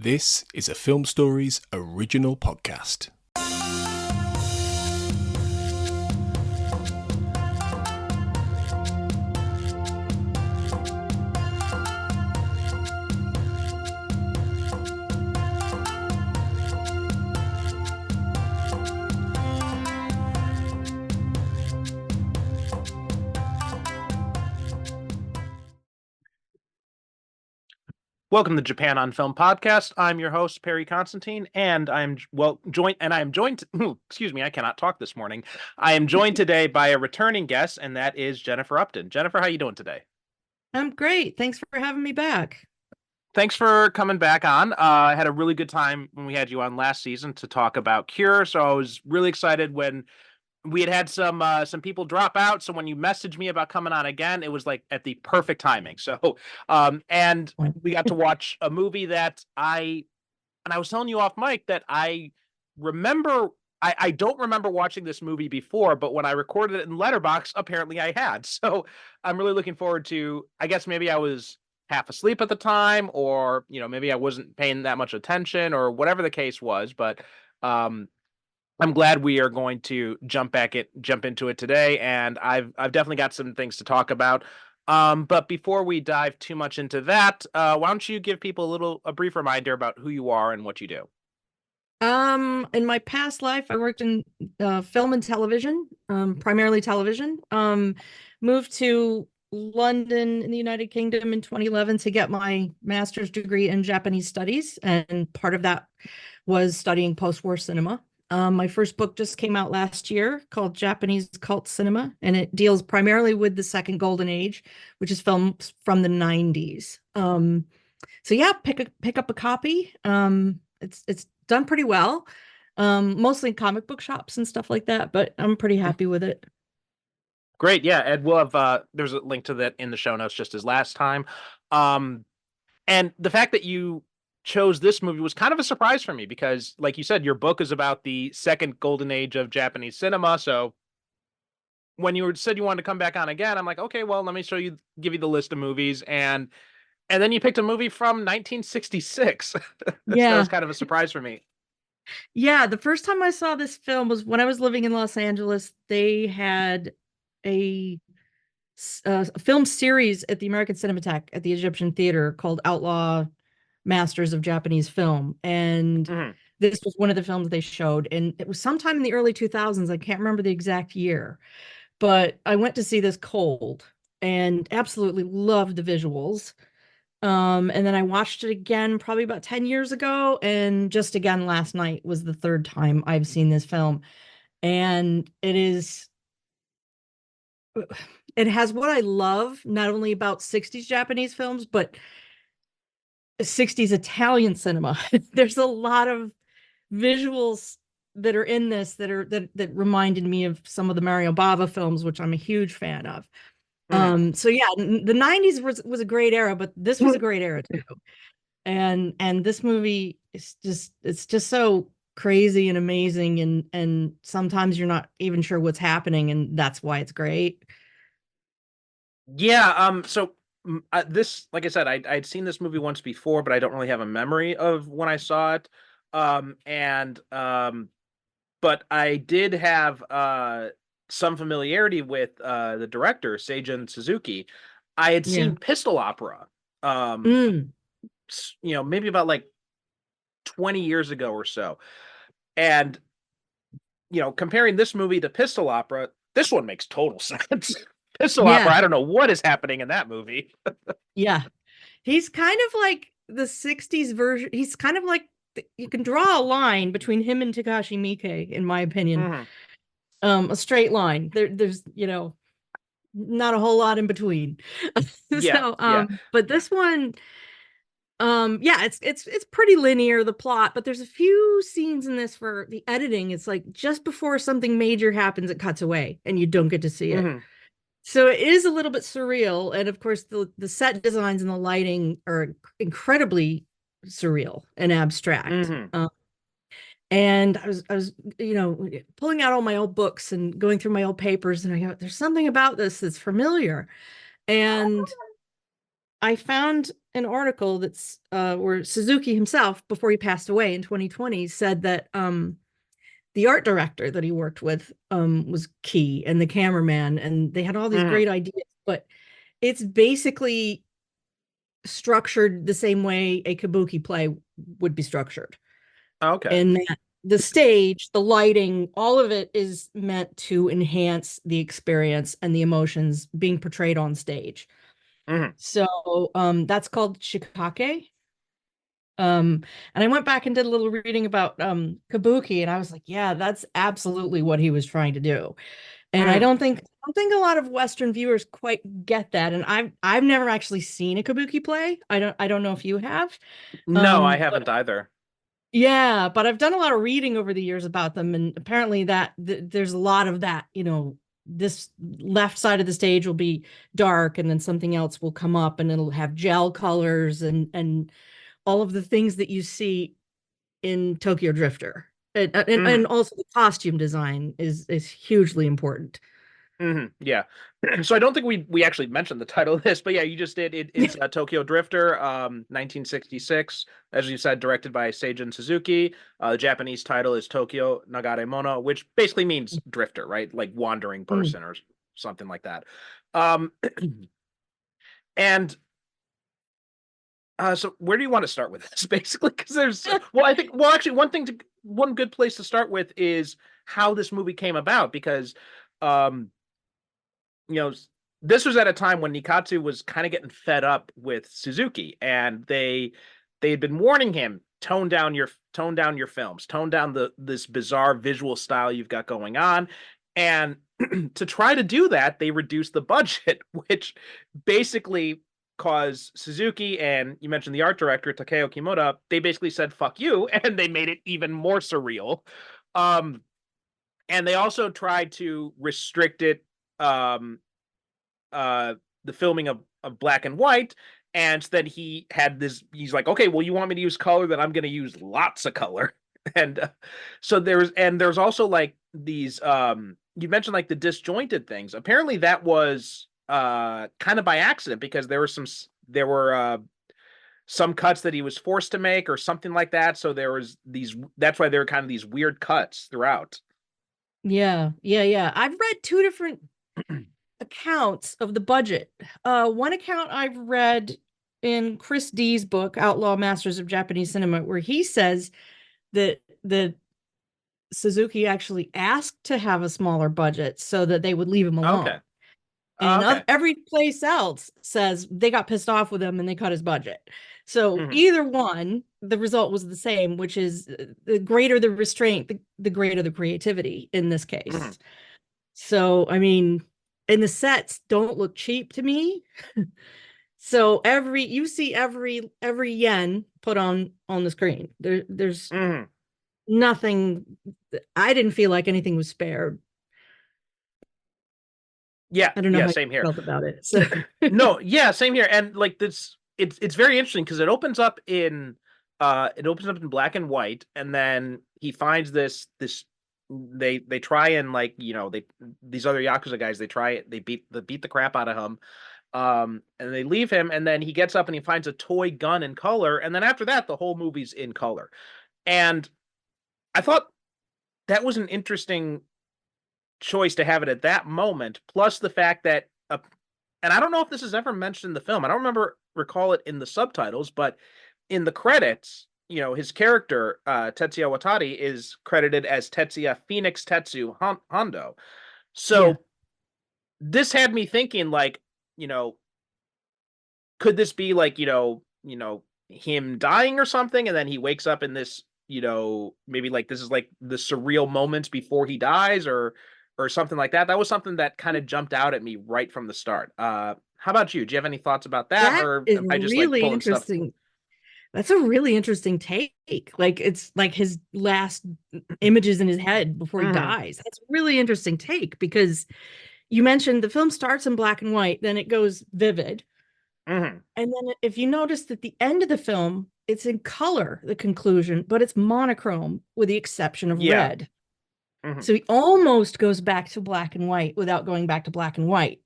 This is a Film Stories original podcast. Welcome to Japan on Film podcast. I'm your host, Perry Constantine, and I'm joined. Excuse me, I cannot talk this morning. I am joined today by a returning guest, and that is Jennifer Upton. Jennifer, how are you doing today? I'm great. Thanks for having me back. Thanks for coming back on. I had a really good time when we had you on last season to talk about Cure, so I was really excited when we had some people drop out. So when you messaged me about coming on again, it was like at the perfect timing. So and we got to watch a movie that I was telling you off mic that I remember. I don't remember watching this movie before, but when I recorded it in Letterboxd, apparently I had. So I'm really looking forward to. I guess maybe I was half asleep at the time, or maybe I wasn't paying that much attention, or whatever the case was. But I'm glad we are going to jump into it today, and I've definitely got some things to talk about. But before we dive too much into that, why don't you give people a brief reminder about who you are and what you do? In my past life, I worked in film and television, primarily television. Moved to London in the United Kingdom in 2011 to get my master's degree in Japanese studies, and part of that was studying post-war cinema. My first book just came out last year called Japanese Cult Cinema, and it deals primarily with the second golden age, which is films from the 90s. So yeah, pick up a copy. It's done pretty well, mostly in comic book shops and stuff like that, but I'm pretty happy with it. Great, yeah, Ed. We'll have there's a link to that in the show notes, just as last time. And the fact that you chose this movie was kind of a surprise for me because, like you said, your book is about the second golden age of Japanese cinema. So when you said you wanted to come back on again, I'm like, okay, well, let me give you the list of movies, and then you picked a movie from 1966. That Yeah. was kind of a surprise for me. Yeah, the first time I saw this film was when I was living in Los Angeles. They had a film series at the American Cinematheque at the Egyptian Theater called Outlaw Masters of Japanese Film. And this was one of the films they showed. And it was sometime in the early 2000s. I can't remember the exact year, but I went to see this cold and absolutely loved the visuals. And then I watched it again probably about 10 years ago. And just again last night was the third time I've seen this film. And it has what I love, not only about 60s Japanese films, but 60s Italian cinema. There's a lot of visuals that are in this that reminded me of some of the Mario Bava films, which I'm a huge fan of. So yeah, the 90s was a great era, but this was a great era too. And this movie is just so crazy and amazing, and sometimes you're not even sure what's happening, and that's why it's great. Yeah. So this, like I said, I'd seen this movie once before, but I don't really have a memory of when I saw it. But I did have some familiarity with the director, Seijun Suzuki. I had seen Pistol Opera, maybe about like 20 years ago or so. And, comparing this movie to Pistol Opera, this one makes total sense. Pistol Opera, I don't know what is happening in that movie. Yeah. He's kind of like the 60s version. He's kind of like, you can draw a line between him and Takashi Miike, in my opinion. A straight line. There's, not a whole lot in between. But this one, it's pretty linear, the plot, but there's a few scenes in this for the editing. It's like just before something major happens, it cuts away and you don't get to see it. So it is a little bit surreal. And of course, the set designs and the lighting are incredibly surreal and abstract. And I was, pulling out all my old books and going through my old papers, and I go, there's something about this that's familiar. And I found an article that's where Suzuki himself, before he passed away in 2020, said that the art director that he worked with was key, and the cameraman, and they had all these great ideas, but it's basically structured the same way a kabuki play would be structured. Okay. And that the stage, the lighting, all of it is meant to enhance the experience and the emotions being portrayed on stage. So that's called shikake. And I went back and did a little reading about kabuki, and I was like, yeah, that's absolutely what he was trying to do. And I don't think a lot of Western viewers quite get that. And I've never actually seen a kabuki play. I don't know if you have. No, I haven't either. Yeah, but I've done a lot of reading over the years about them, and apparently that there's a lot of that, this left side of the stage will be dark, and then something else will come up and it'll have gel colors and all of the things that you see in Tokyo Drifter. And also the costume design is hugely important. Yeah. So I don't think we actually mentioned the title of this, but yeah, you just did. It's Tokyo Drifter, 1966, as you said, directed by Seijun Suzuki. The Japanese title is Tokyo Nagare Mono, which basically means drifter, right? Like wandering person or something like that. And so where do you want to start with this, basically? Because there's, actually, one good place to start with is how this movie came about, because this was at a time when Nikatsu was kind of getting fed up with Suzuki, and they had been warning him, tone down your films, tone down this bizarre visual style you've got going on. And to try to do that, they reduced the budget, which basically caused Suzuki, and you mentioned the art director Takeo Kimura, they basically said fuck you, and they made it even more surreal. And they also tried to restrict it, the filming of black and white, and then he's like, okay, well, you want me to use color, then I'm going to use lots of color. And so there's also like these you mentioned like the disjointed things. Apparently that was kind of by accident, because there were some cuts that he was forced to make or something like that, so that's why there were kind of these weird cuts throughout. Yeah. I've read two different accounts of the budget. One account I've read in Chris D's book, Outlaw Masters of Japanese Cinema, where he says that Suzuki actually asked to have a smaller budget so that they would leave him alone. Okay. And every place else says they got pissed off with him and they cut his budget. So either one, the result was the same, which is the greater the restraint, the greater the creativity in this case. So, I mean, and the sets don't look cheap to me. So you see every yen put on the screen. There's nothing. I didn't feel like anything was spared. Yeah, I don't know how same you here. felt about it. So. No, yeah, same here. And like this, it's very interesting because it opens up in black and white, and then he finds this they try and like, these other Yakuza guys, they beat the crap out of him. And they leave him, and then he gets up and he finds a toy gun in color, and then after that the whole movie's in color. And I thought that was an interesting choice to have it at that moment, plus the fact that and I don't know if this is ever mentioned in the film, I don't recall it in the subtitles, but in the credits, his character Tetsuya Watari is credited as Tetsuya Phoenix Tetsu Hondo. So this had me thinking, like, could this be like, him dying or something, and then he wakes up in this, maybe like this is like the surreal moments before he dies, or something like that. That was something that kind of jumped out at me right from the start. How about you? Do you have any thoughts about that? Or am I just really like pulling interesting stuff? That's a really interesting take. Like, it's like his last images in his head before he dies. That's a really interesting take, because you mentioned the film starts in black and white, then it goes vivid. And then if you notice at the end of the film, it's in color, the conclusion, but it's monochrome with the exception of red. So he almost goes back to black and white without going back to black and white.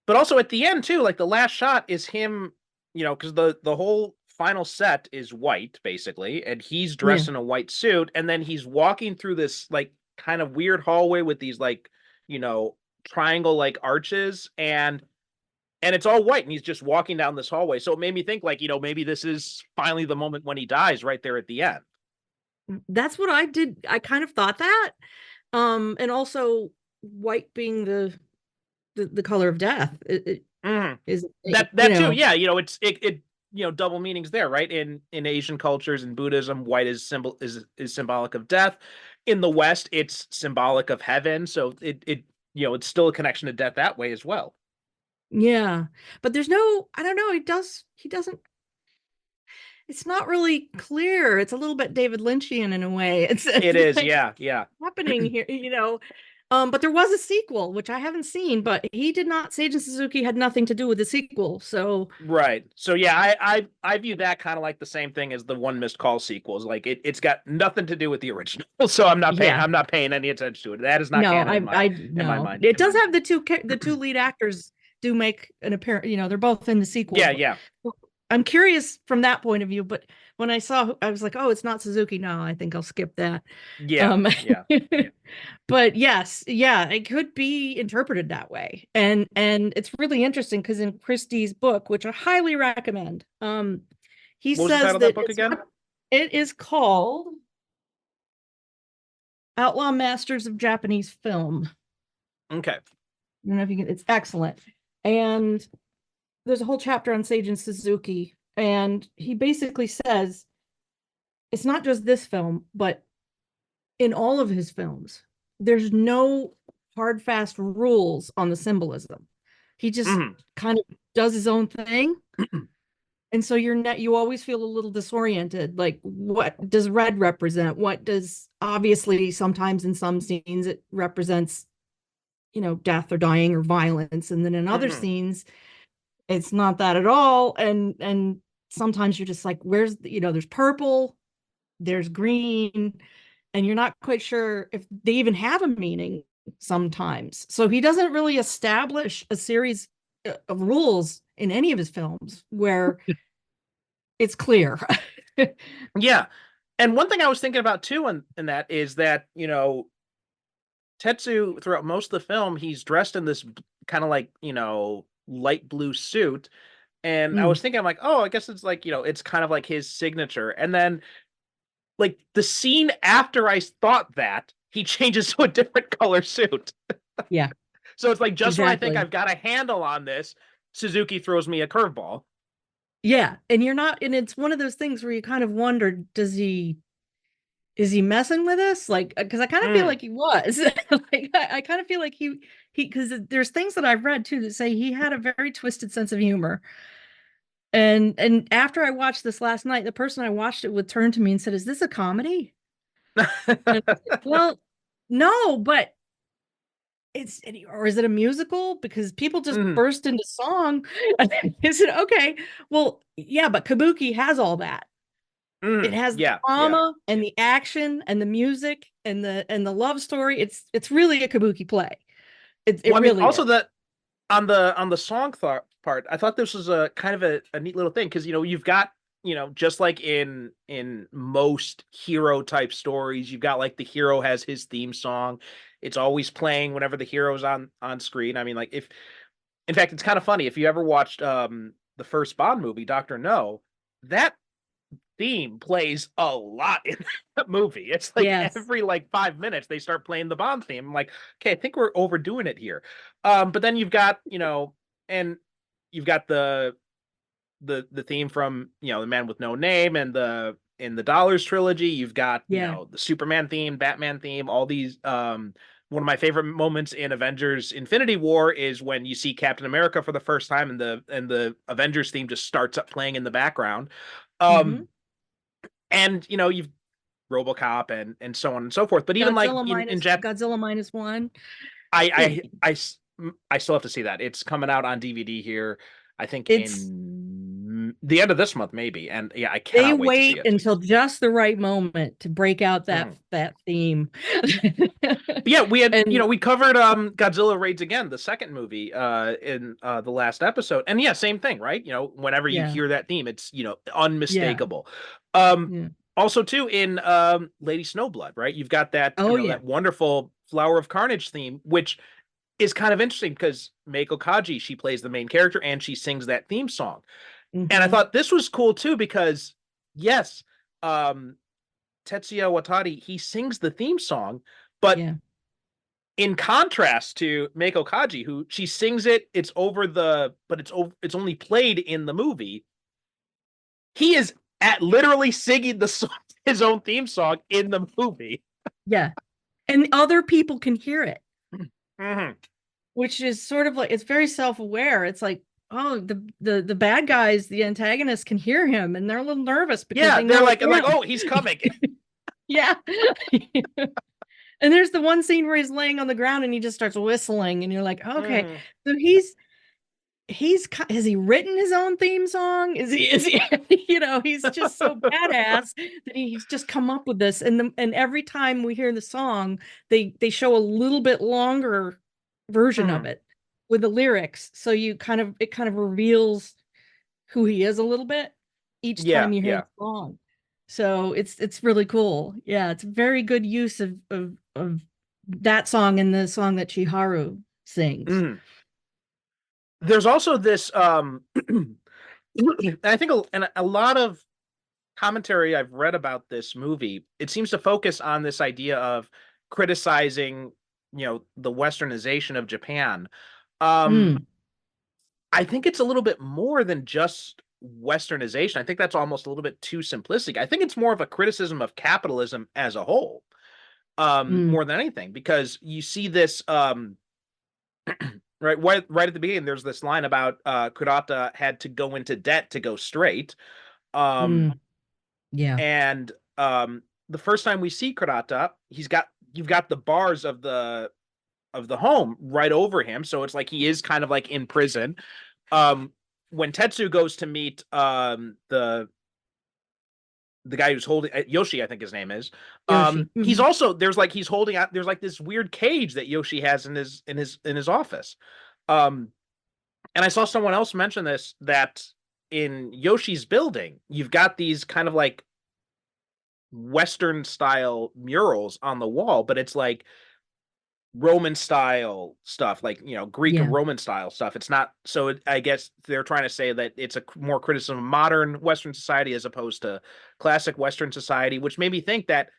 But also at the end too, like the last shot is him because the whole final set is white basically, and he's Yeah. dressed in a white suit, and then he's walking through this like kind of weird hallway with these like triangle like arches, and it's all white, and he's just walking down this hallway. So it made me think like maybe this is finally the moment when he dies right there at the end. That's what I did. I kind of thought that. And also white being the color of death. It is, That too. Yeah, it double meanings there, right? In Asian cultures and Buddhism, white is symbolic of death. In the West, it's symbolic of heaven. So it's still a connection to death that way as well. Yeah. But there's no, I don't know, he doesn't, it's not really clear. It's a little bit David Lynchian in a way. It is, like yeah. happening here, but there was a sequel, which I haven't seen, but he did not, Seijun Suzuki had nothing to do with the sequel. So right. So yeah, I view that kind of like the same thing as the One Missed Call sequels. Like it's got nothing to do with the original. So I'm not paying any attention to it. That is not canon in my mind. It does have the two lead actors do make an appearance, they're both in the sequel. Yeah. I'm curious from that point of view, but when I saw, I was like, oh, it's not Suzuki. No, I think I'll skip that. Yeah. But yes, yeah, it could be interpreted that way. And it's really interesting because in Christie's book, which I highly recommend, he what was says the title of that book again? It is called Outlaw Masters of Japanese Film. Okay. I don't know if you can, it's excellent. And there's a whole chapter on Seijun Suzuki, and he basically says it's not just this film, but in all of his films, there's no hard, fast rules on the symbolism. He just kind of does his own thing. And so you always feel a little disoriented. Like, what does red represent? What does, obviously, sometimes in some scenes it represents, death or dying or violence. And then in other scenes, it's not that at all. And sometimes you're just like, where's, there's purple, there's green, and you're not quite sure if they even have a meaning sometimes. So he doesn't really establish a series of rules in any of his films where it's clear. Yeah. And one thing I was thinking about too in that is that, Tetsu, throughout most of the film, he's dressed in this kind of like, light blue suit. And I was thinking, I'm like, oh, I guess it's like, it's kind of like his signature. And then like the scene after I thought that, he changes to a different color suit. Yeah. So it's like just when I think I've got a handle on this, Suzuki throws me a curveball. Yeah. And it's one of those things where you kind of wonder, is he messing with us? Like, because I kind of feel like he was. Like, I kind of feel like he because there's things that I've read too that say he had a very twisted sense of humor. And after I watched this last night, the person I watched it with turned to me and said, "Is this a comedy?" And, well, no, but is it a musical? Because people just burst into song. Is it okay? Well, yeah, but Kabuki has all that. It has the drama and the action and the music and the love story. It's really a Kabuki play. It really also is. that on the song part, I thought this was a kind of a neat little thing because you've got just like in most hero type stories, you've got like the hero has his theme song. It's always playing whenever the hero's on screen. I mean, like in fact, it's kind of funny if you ever watched the first Bond movie, Dr. No, that theme plays a lot in that movie. It's like every like 5 minutes they start playing the Bond theme. I'm like, okay, I think we're overdoing it here. But then you've got, and you've got the theme from, The Man with No Name and in the Dollars trilogy, you've got, the Superman theme, Batman theme, all these one of my favorite moments in Avengers Infinity War is when you see Captain America for the first time and the Avengers theme just starts up playing in the background. And you've RoboCop and so on and so forth. But even Godzilla like in Japan, Godzilla -1. I still have to see that. It's coming out on DVD here, I think in the end of this month, maybe. And yeah, I They cannot wait to see wait it. until just the right moment to break out that theme. But yeah, we had, And we covered Godzilla Raids Again, the second movie, in the last episode. And yeah, same thing, right? Whenever you yeah, hear that theme, it's, yeah, unmistakable. Um, yeah. Also too in Lady Snowblood, right? You've got that, Oh yeah, that wonderful Flower of Carnage theme, which is kind of interesting because Meiko Kaji, she plays the main character and she sings that theme song. And I thought this was cool too because yes, Tetsuya Watari, he sings the theme song, but yeah, in contrast to Meiko Kaji, who she sings it, it's it's only played in the movie. He is at literally singing his own theme song in the movie. yeah. And other people can hear it, Mm-hmm. which is sort of like, it's very self-aware. It's like, oh, the bad guys, the antagonists can hear him, and they're a little nervous because they know they're like, it's him. oh, he's coming. Yeah. And there's the one scene where he's laying on the ground and he just starts whistling, and you're like, okay, so has he written his own theme song? Is he he's just so badass that he's just come up with this. And every time we hear the song, they show a little bit longer version of it with the lyrics, so it kind of reveals who he is a little bit each time you hear the song. So it's really cool. Yeah, it's a very good use of that song and the song that Chiharu sings. There's also this I think a lot of commentary I've read about this movie, it seems to focus on this idea of criticizing, the westernization of Japan. I think it's a little bit more than just westernization. I think that's almost a little bit too simplistic. I think it's more of a criticism of capitalism as a whole, more than anything, because you see this right at the beginning. There's this line about Kurata had to go into debt to go straight. Yeah. And the first time we see Kurata, you've got the bars of the home right over him, so it's like he is kind of like in prison. When Tetsu goes to meet the guy who's holding Yoshi, I think his name is. He's also he's holding out. There's like this weird cage that Yoshi has in his office. And I saw someone else mention this, that in Yoshi's building, you've got these kind of like Western style murals on the wall, but it's like Roman style stuff, like, Greek and Roman style stuff. It's not, so I guess they're trying to say that it's a more criticism of modern Western society as opposed to classic Western society, which made me think that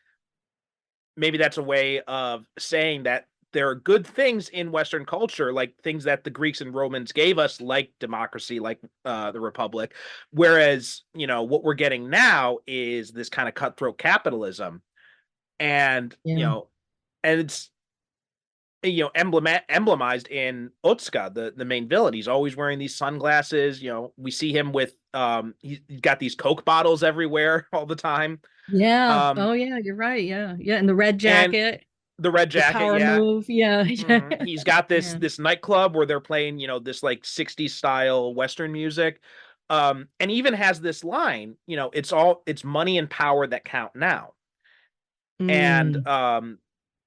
maybe that's a way of saying that there are good things in Western culture, like things that the Greeks and Romans gave us, like democracy, like the Republic. Whereas, what we're getting now is this kind of cutthroat capitalism. And, and it's, emblemized in Otsuka, the main villain. He's always wearing these sunglasses. We see him with he's got these Coke bottles everywhere all the time. Yeah. Oh yeah, you're right. Yeah. Yeah. And the red jacket. The red jacket, power move. Yeah. He's got this nightclub where they're playing, this like 60s style Western music. And even has this line, it's money and power that count now. And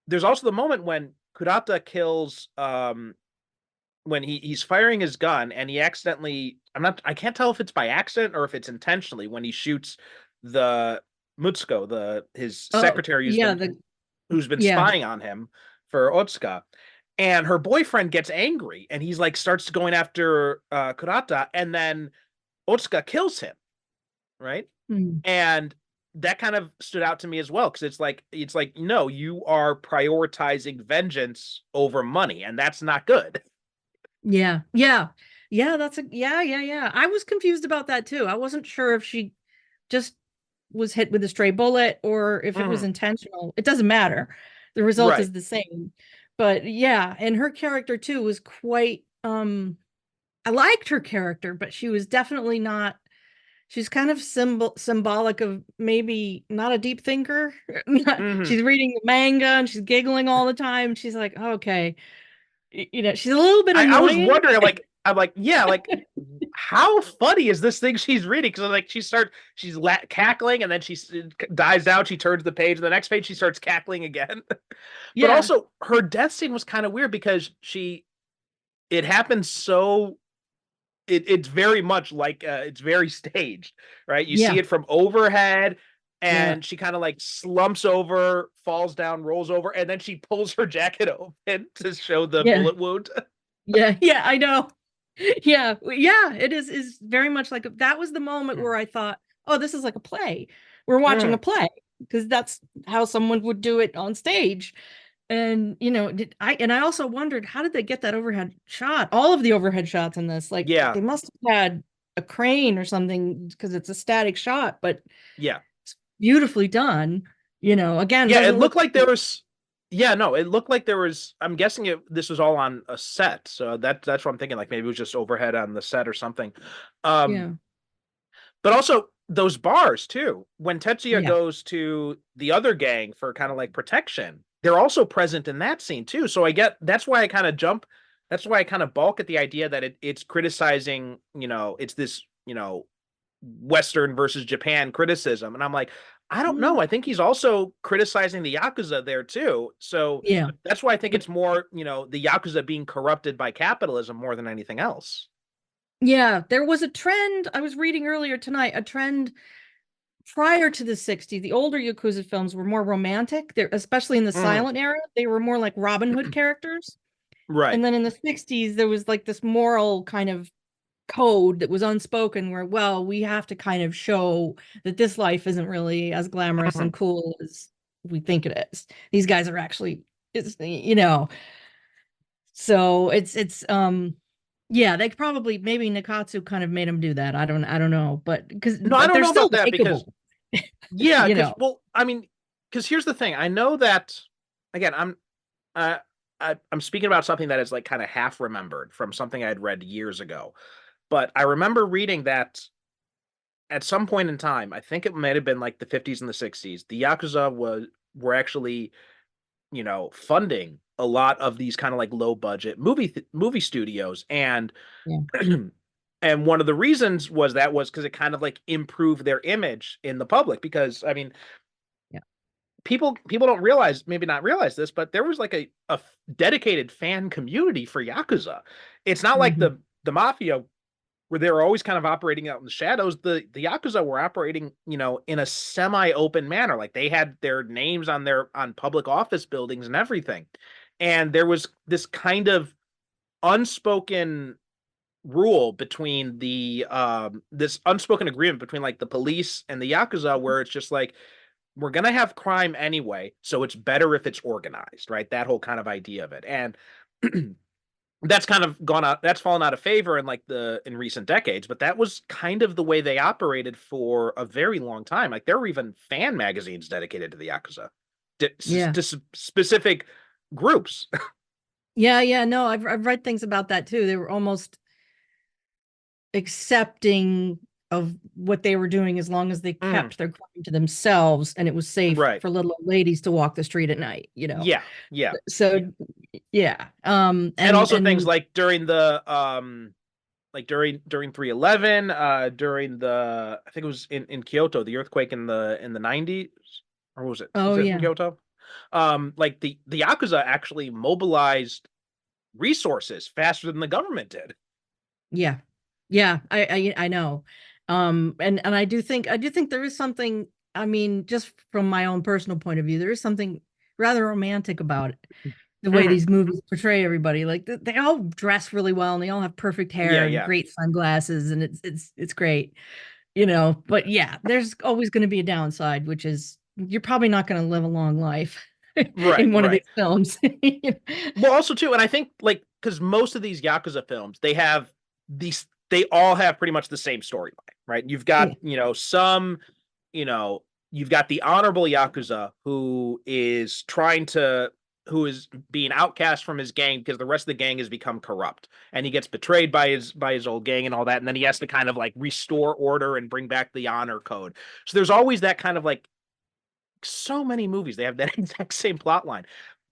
there's also the moment when Kurata kills when he's firing his gun and he accidentally, I can't tell if it's by accident or if it's intentionally, when he shoots the Mutsuko, his secretary who's been spying on him for Otsuka. And her boyfriend gets angry and he's like starts going after Kurata, and then Otsuka kills him, right? And that kind of stood out to me as well, because it's like no, you are prioritizing vengeance over money, and that's not good. Yeah. That's yeah. I was confused about that too. I wasn't sure if she just was hit with a stray bullet or if it was intentional. It doesn't matter. The result is the same. But yeah, and her character too was quite I liked her character, but she was definitely not, she's kind of symbolic of maybe not a deep thinker. She's reading the manga and she's giggling all the time. She's like, okay, she's a little bit annoying. I was wondering, like, I'm like, yeah, like how funny is this thing she's reading? Because like she's cackling, and then she dies down. She turns the page, and the next page she starts cackling again. But Yeah, also, her death scene was kind of weird because it happened so. It's very much like it's very staged, right? You see yeah, it from overhead, yeah, and she kind of like slumps over, falls down, rolls over, and then she pulls her jacket open to show the yeah, bullet wound. yeah, yeah. I know. Yeah, yeah. It is very much like that was the moment where I thought, oh, this is like a play. We're watching a play because that's how someone would do it on stage. And I also wondered, how did they get that overhead shot? All of the overhead shots in this, like Yeah, they must have had a crane or something because it's a static shot, but yeah. it's beautifully done. Again, Yeah, it doesn't looked look like there was. Yeah, no, it looked like there was. I'm guessing this was all on a set, so that's what I'm thinking. Like maybe it was just overhead on the set or something. Um, yeah, but also those bars too. When Tetsuya yeah. goes to the other gang for kind of like protection, they're also present in that scene too. So I get that's why I kind of jump. That's why I kind of balk at the idea that it's criticizing. It's this Western versus Japan criticism. And I'm like, I don't Mm, know. I think he's also criticizing the Yakuza there too. So yeah. that's why I think But it's more, the Yakuza being corrupted by capitalism more than anything else. yeah, there was a trend I was reading earlier tonight, a trend prior to the 60s. The older Yakuza films were more romantic. They're especially in the Mm, silent era, they were more like Robin Hood characters. right. And then in the 60s, there was like this moral kind of code that was unspoken where, well, we have to kind of show that this life isn't really as glamorous and Mhm. cool as we think it is. These guys are actually, so it's yeah, they probably maybe Nikatsu kind of made them do that. I don't know, but No, I but don't they're know still about that because, likable, yeah, you because, know. well, I mean, because here's the thing. I know that, again, uh, I'm speaking about something that is like kind of half remembered from something I had read years ago. But I remember reading that at some point in time, I think it might have been like the 50s and the 60s, the Yakuza were actually, funding a lot of these kind of like low budget movie studios. And Yeah. and one of the reasons was because it kind of like improved their image in the public. Because I mean, Yeah. people don't realize, maybe not realize this, but there was like a dedicated fan community for Yakuza. It's not like Mhm. the mafia where they were always kind of operating out in the shadows. The Yakuza were operating, in a semi-open manner. Like they had their names on public office buildings and everything. And there was this kind of unspoken rule between this unspoken agreement between like the police and the Yakuza, where it's just like, we're gonna have crime anyway, so it's better if it's organized, right? That whole kind of idea of it. And that's kind of gone out, that's fallen out of favor in like in recent decades, but that was kind of the way they operated for a very long time. Like there were even fan magazines dedicated to the Yakuza, Yeah. to specific groups. Yeah, yeah, no, I've read things about that too. They were almost accepting of what they were doing as long as they Mm, kept their crime to themselves and it was safe right. for little old ladies to walk the street at night. Yeah, yeah. So yeah. And And also things and like during the during 311, during the, I think it was in Kyoto, the earthquake in the 90s, or was it? oh Was it in yeah. Kyoto? Like the Yakuza actually mobilized resources faster than the government did. Yeah. Yeah, I know. And I do think there is something, I mean, just from my own personal point of view, there is something rather romantic about it. The way Mhm. these movies portray everybody. Like they all dress really well and they all have perfect Yeah, hair and yeah. great sunglasses and it's great, but yeah, there's always going to be a downside, which is you're probably not going to live a long life Right, in one of right. these films. Well, also too, and I think like because most of these Yakuza films, they all have pretty much the same storyline, right? You've got, Yeah. you know, you've got the honorable Yakuza who is being outcast from his gang because the rest of the gang has become corrupt, and he gets betrayed by his old gang and all that, and then he has to kind of like restore order and bring back the honor code. So there's always that kind of like, so many movies they have that exact same plot line,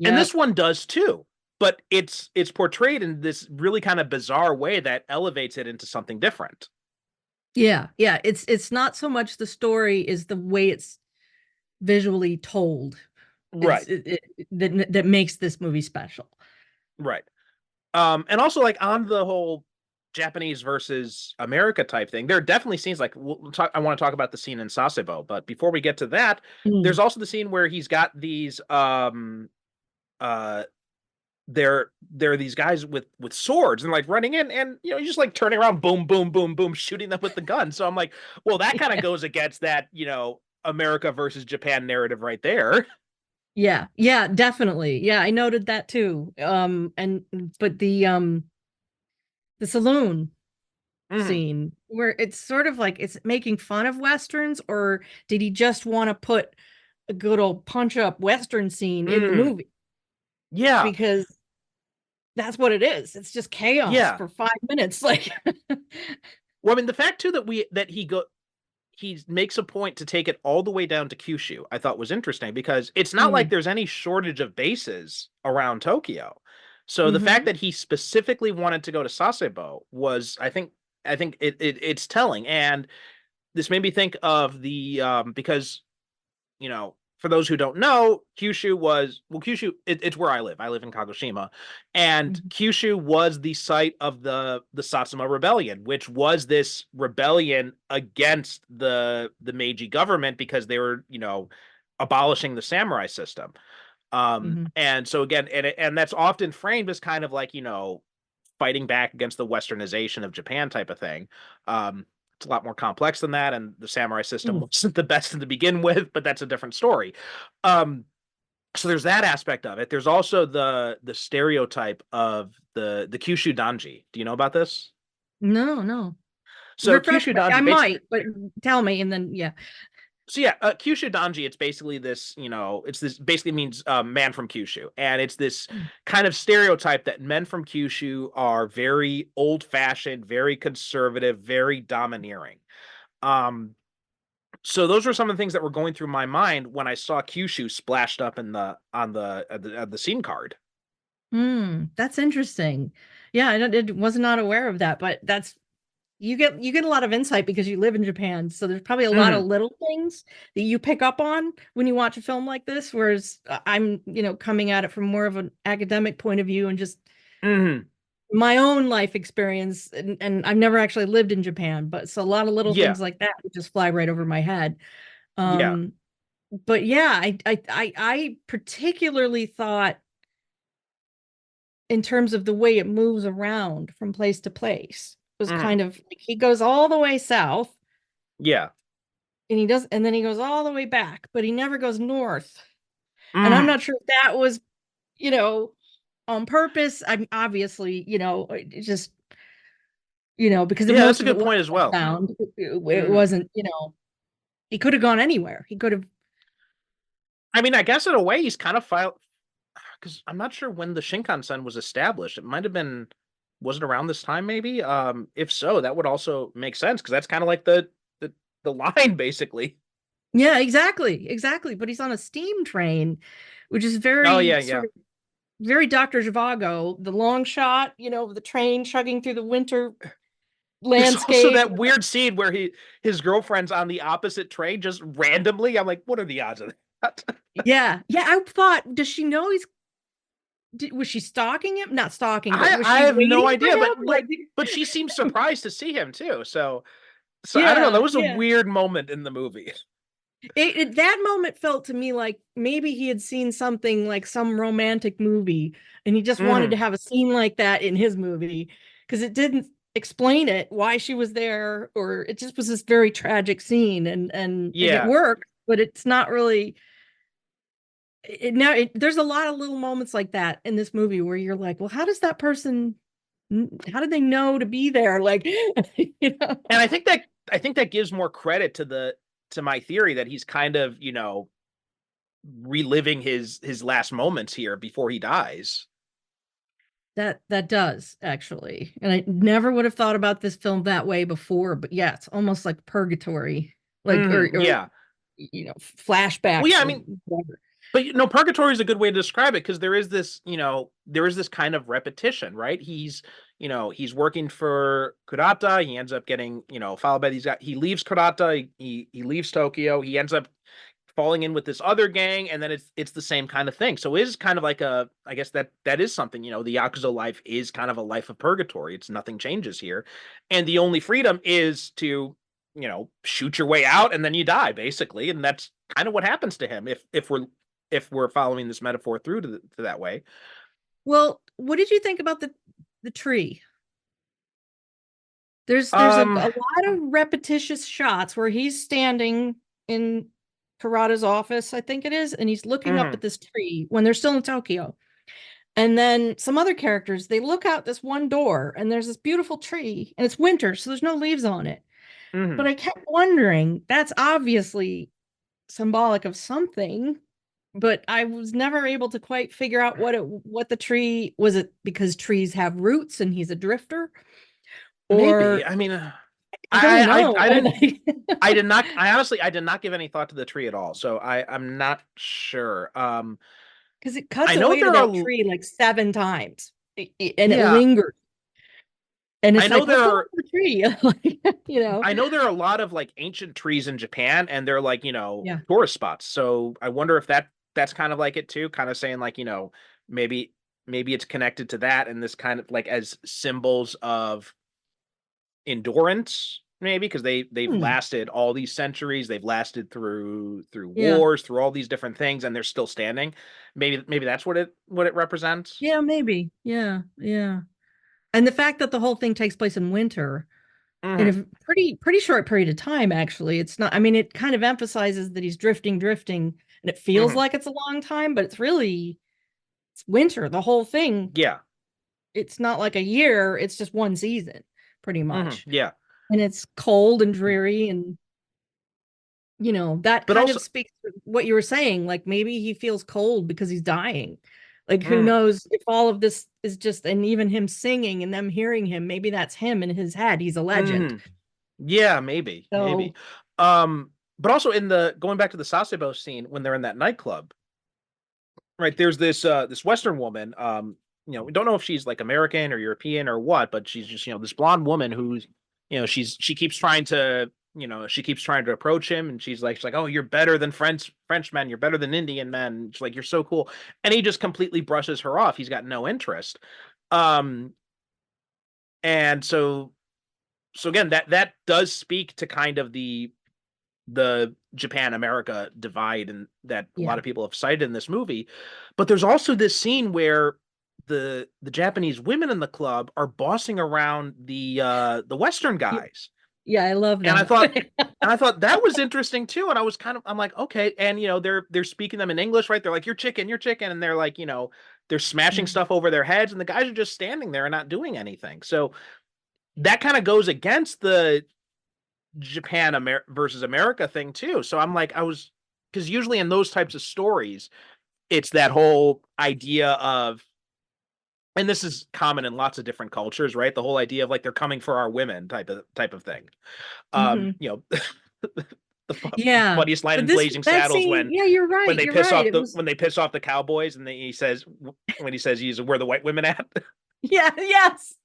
and Yeah. this one does too. but it's portrayed in this really kind of bizarre way that elevates it into something different. Yeah, yeah. It's not so much the story is the way it's visually told. Right. That makes this movie special. Right. And also like on the whole Japanese versus America type thing, there are definitely scenes like I want to talk about the scene in Sasebo, but before we get to that, there's also the scene where he's got these there are these guys with swords and like running in, and you know, he's just like turning around, boom, boom, boom, boom, shooting them with the gun. So I'm like, well, that kind of goes against that, you know, America versus Japan narrative right there. Yeah, yeah, definitely. Yeah, I noted that too. But the saloon scene where it's sort of like it's making fun of Westerns, or did he just want to put a good old punch up Western scene in the movie? Yeah. Because that's what it is. It's just chaos for 5 minutes. Like, well, I mean, the fact too that he makes a point to take it all the way down to Kyushu, I thought was interesting, because it's not like there's any shortage of bases around Tokyo. So the fact that he specifically wanted to go to Sasebo was, I think it's telling. And this made me think of the because, you know, for those who don't know, Kyushu, it's where I live. I live in Kagoshima, and Kyushu was the site of the Satsuma Rebellion, which was this rebellion against the Meiji government because they were, you know, abolishing the samurai system. And so again, and that's often framed as kind of like, you know, fighting back against the westernization of Japan type of thing. It's a lot more complex than that, and the samurai system wasn't the best to begin with, but that's a different story. So there's that aspect of it. There's also the stereotype of the Kyushu Danji. Do you know about this? No. So Kyushu Danji, I might, but tell me, and then So yeah, Kyushu Danji, it's basically this, you know, it's this basically means man from Kyushu. And it's this kind of stereotype that men from Kyushu are very old-fashioned, very conservative, very domineering. So those were some of the things that were going through my mind when I saw Kyushu splashed up in the scene card. That's interesting. Yeah, I was not aware of that, but that's you get a lot of insight because you live in Japan. So there's probably a lot of little things that you pick up on when you watch a film like this. Whereas I'm, you know, coming at it from more of an academic point of view and just my own life experience. And I've never actually lived in Japan, but so a lot of little things like that would just fly right over my head. But yeah, I particularly thought in terms of the way it moves around from place to place. Was kind of like he goes all the way south. Yeah. And then he goes all the way back, but he never goes north. And I'm not sure if that was, you know, on purpose. I'm obviously, you know, it just, you know, because that's a good point as well. It wasn't, you know, he could have gone anywhere. He could have. I mean, I guess in a way he's kind of because I'm not sure when the Shinkansen was established. It might have been, was it around this time maybe? If so, that would also make sense, because that's kind of like the line basically. Yeah, exactly. But he's on a steam train, which is very very Dr. Zhivago, the long shot, you know, the train chugging through the winter landscape. So that weird scene where his girlfriend's on the opposite train just randomly. I'm like, what are the odds of that? Yeah. I thought, does she know was she stalking him? Not stalking. But I have no idea, but she seems surprised to see him too. So I don't know. That was a weird moment in the movie. That moment felt to me like maybe he had seen something like some romantic movie, and he just wanted to have a scene like that in his movie, because it didn't explain why she was there, or it just was this very tragic scene, and it worked, but it's not really. There's a lot of little moments like that in this movie where you're like, well, how did they know to be there? Like, you know? And I think that gives more credit to my theory that he's kind of, you know, reliving his last moments here before he dies. That does, actually. And I never would have thought about this film that way before, but yeah, it's almost like purgatory. Like, or you know, flashbacks. Well, yeah, I mean, whatever. But purgatory is a good way to describe it, because there is this, there is this kind of repetition, right? He's working for Kurata. He ends up getting, followed by these guys. He leaves Kurata. He leaves Tokyo. He ends up falling in with this other gang, and then it's the same kind of thing. So it is kind of like I guess that is something, the Yakuza life is kind of a life of purgatory. It's nothing changes here. And the only freedom is to, shoot your way out, and then you die, basically. And that's kind of what happens to him if we're following this metaphor through to that way. Well, what did you think about the tree? There's a lot of repetitious shots where he's standing in Karada's office, I think it is, and he's looking up at this tree when they're still in Tokyo. And then some other characters, they look out this one door, and there's this beautiful tree, and it's winter, so there's no leaves on it. But I kept wondering, that's obviously symbolic of something, but I was never able to quite figure out what the tree was. It because trees have roots and he's a drifter? Or maybe. I mean, I don't know. I did not. I honestly, I did not give any thought to the tree at all. So I'm not sure. Because it cuts away to that tree like 7 times, and it lingers. And it's I know there are the tree, I know there are a lot of like ancient trees in Japan, and they're like, tourist spots. So I wonder if that's kind of like it too, kind of saying like, maybe it's connected to that, and this kind of like as symbols of endurance, maybe, because they've lasted all these centuries. They've lasted through wars, through all these different things, and they're still standing. Maybe that's what it represents. Yeah, maybe. Yeah. And the fact that the whole thing takes place in winter, in a pretty short period of time, actually. It's not, I mean, it kind of emphasizes that he's drifting, and it feels like it's a long time, but it's winter, the whole thing. Yeah. It's not like a year, it's just one season, pretty much. Yeah. And it's cold and dreary, and that kind of speaks to what you were saying. Like, maybe he feels cold because he's dying. Like, who knows if all of this is just, and even him singing and them hearing him, maybe that's him in his head. He's a legend. Yeah, maybe. But also going back to the Sasebo scene when they're in that nightclub, right? There's this Western woman. We don't know if she's like American or European or what, but she's just, this blonde woman who's, she keeps trying to approach him, and she's like, oh, you're better than French men, you're better than Indian men. She's like, you're so cool. And he just completely brushes her off. He's got no interest. And so again, that does speak to kind of the Japan America divide, and that a lot of people have cited in this movie. But there's also this scene where the Japanese women in the club are bossing around the Western guys. Yeah, I love that. And I thought that was interesting too. And I'm like, okay. And they're speaking them in English, right? They're like, you're chicken. And they're like, they're smashing stuff over their heads, and the guys are just standing there and not doing anything. So that kind of goes against the Japan versus America thing too. So I'm like, because usually in those types of stories, it's that whole idea of, and this is common in lots of different cultures, right? The whole idea of like, they're coming for our women type of thing. The funniest line in Blazing Saddles, when you're right, when they piss off the cowboys, and he says, where the white women at? Yes.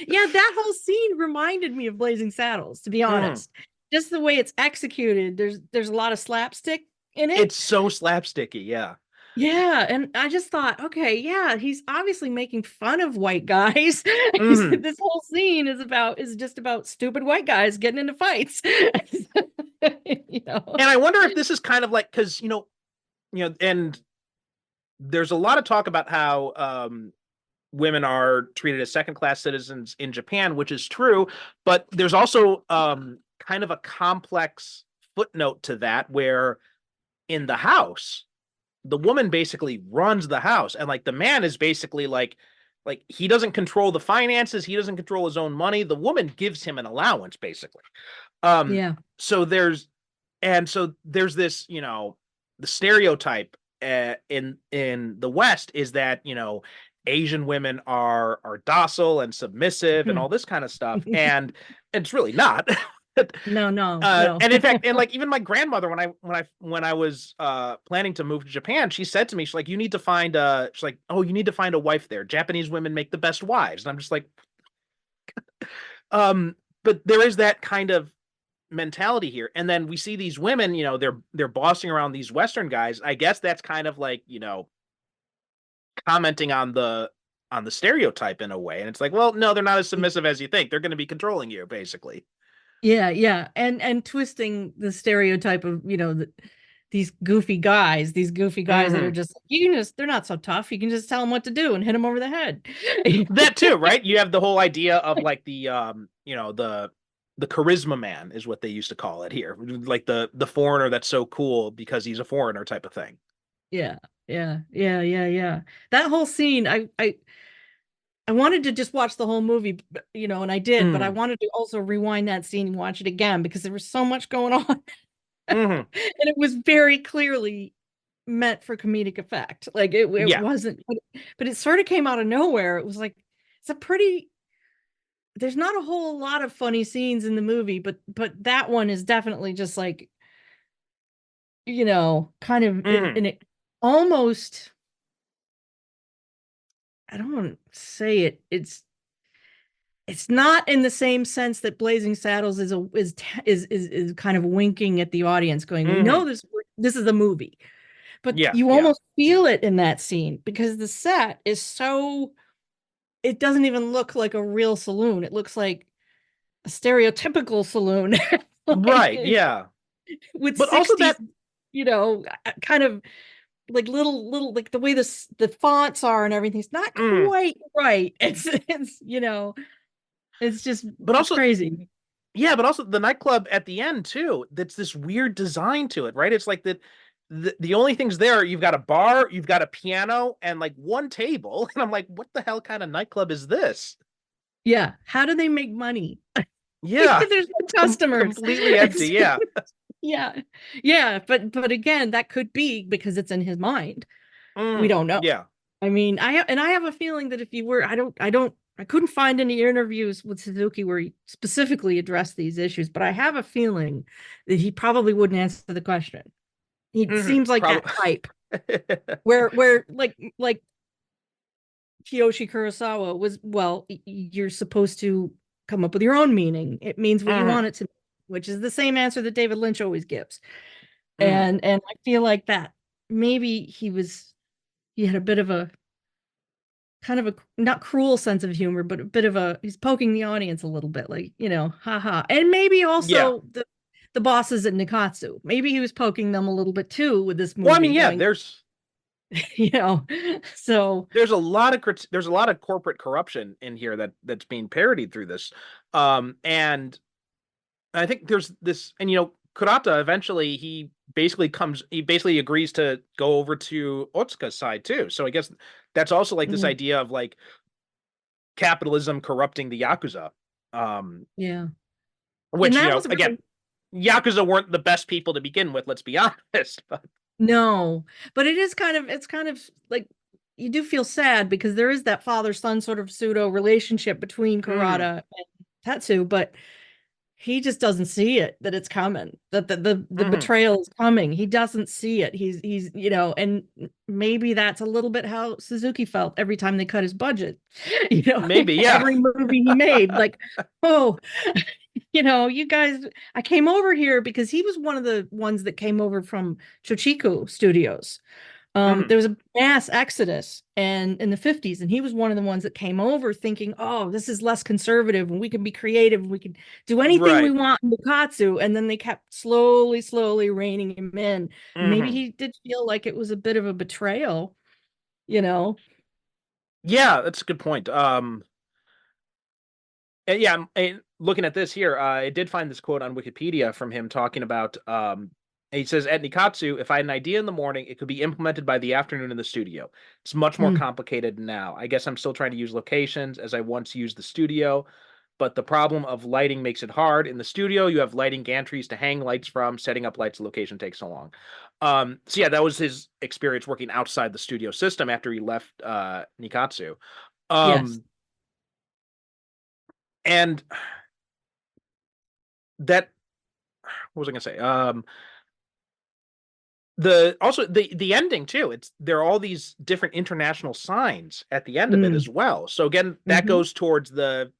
Yeah, that whole scene reminded me of Blazing Saddles, to be honest. Just the way it's executed, there's a lot of slapstick in it. It's so slapsticky, yeah. Yeah, and I just thought, okay, yeah, he's obviously making fun of white guys. This whole scene is just about stupid white guys getting into fights. And I wonder if this is kind of like, because and there's a lot of talk about how women are treated as second-class citizens in Japan, which is true, but there's also kind of a complex footnote to that, where in the house, the woman basically runs the house, and like the man is basically like he doesn't control the finances, he doesn't control his own money. The woman gives him an allowance, basically. So there's this, the stereotype in the West is that Asian women are docile and submissive and all this kind of stuff, and it's really not. No. And in fact, and like even my grandmother, when I was planning to move to Japan, she said to me, she's like, you need to find she's like, oh, you need to find a wife there. Japanese women make the best wives. And I'm just like, but there is that kind of mentality here. And then we see these women, you know, they're bossing around these Western guys. I guess that's kind of like, you know, commenting on the stereotype in a way. And it's like, well, no, they're not as submissive as you think. They're going to be controlling you, basically. Yeah. And twisting the stereotype of, you know, these goofy guys that are just, they're not so tough. You can just tell them what to do and hit them over the head. That too, right? You have the whole idea of like the, you know, the charisma man is what they used to call it here. Like the foreigner that's so cool because he's a foreigner type of thing. Yeah. That whole scene, I wanted to just watch the whole movie, you know, and I did, but I wanted to also rewind that scene and watch it again because there was so much going on. And it was very clearly meant for comedic effect. Like it wasn't, but it sort of came out of nowhere. It was like, there's not a whole lot of funny scenes in the movie, but that one is definitely just like, you know, kind of in it almost, I don't want to say it. It's not in the same sense that Blazing Saddles is kind of winking at the audience, going, "We know this is a movie," but you almost feel it in that scene because the set is so. It doesn't even look like a real saloon. It looks like a stereotypical saloon, right? Yeah, with but 60s, also that, you know, kind of like little like the way the fonts are and everything's not quite right. It's you know, it's just but it's also crazy. Yeah, but also the nightclub at the end too. That's this weird design to it, right? It's like that the only things there, you've got a bar, you've got a piano, and like one table. And I'm like, what the hell kind of nightclub is this? Yeah. How do they make money? Yeah, There's no customers. completely empty. Yeah. Yeah. But again, that could be because it's in his mind. We don't know. Yeah. I mean, I have a feeling that if you were, I couldn't find any interviews with Suzuki where he specifically addressed these issues, but I have a feeling that he probably wouldn't answer the question. He seems like that type where like Kiyoshi Kurosawa was, well, you're supposed to come up with your own meaning. It means what you want it to, which is the same answer that David Lynch always gives. And I feel like that maybe he had a bit of a kind of a not cruel sense of humor, but a bit of he's poking the audience a little bit, like, you know, haha. And maybe also the bosses at Nikatsu, maybe he was poking them a little bit too with this movie. Well, I mean, yeah, there's you know, so there's a lot of corporate corruption in here that's being parodied through this. And I think there's this, and you know, Kurata eventually he basically agrees to go over to Otsuka's side too. So I guess that's also like this idea of like capitalism corrupting the Yakuza. Yeah. Which, you know, again, Yakuza weren't the best people to begin with, let's be honest. But no, but it's kind of like you do feel sad because there is that father-son sort of pseudo relationship between Kurata and Tetsu, but he just doesn't see it, that it's coming, that the betrayal is coming. He doesn't see it. He's you know, and maybe that's a little bit how Suzuki felt every time they cut his budget. You know, maybe, yeah. Every movie he made, like, oh, you know, you guys, I came over here because he was one of the ones that came over from Shochiku Studios. There was a mass exodus and in the 50s, and he was one of the ones that came over thinking, oh, this is less conservative and we can be creative and we can do anything we want in Bukatsu. And then they kept slowly reining him in. Maybe he did feel like it was a bit of a betrayal, you know? Yeah, that's a good point. And yeah, looking at this here, I did find this quote on Wikipedia from him talking about he says, at Nikatsu, if I had an idea in the morning, it could be implemented by the afternoon in the studio. It's much more complicated now. I guess I'm still trying to use locations as I once used the studio, but the problem of lighting makes it hard. In the studio, you have lighting gantries to hang lights from. Setting up lights location takes so long. So yeah, that was his experience working outside the studio system after he left Nikatsu. Yes. And that what was I gonna say? The ending too. There are all these different international signs at the end of it as well. So again, that goes towards the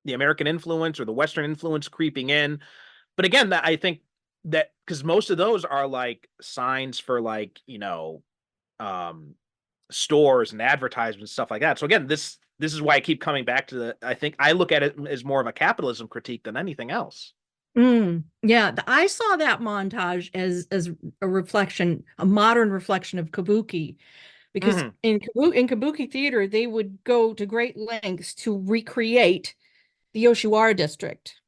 the American influence or the Western influence creeping in. But again, that I think that because most of those are like signs for like um stores and advertisements, stuff like that. So again, this is why I keep coming back to I think I look at it as more of a capitalism critique than anything else. Yeah, I saw that montage as a reflection, a modern reflection of kabuki, because in kabuki theater they would go to great lengths to recreate the Yoshiwara district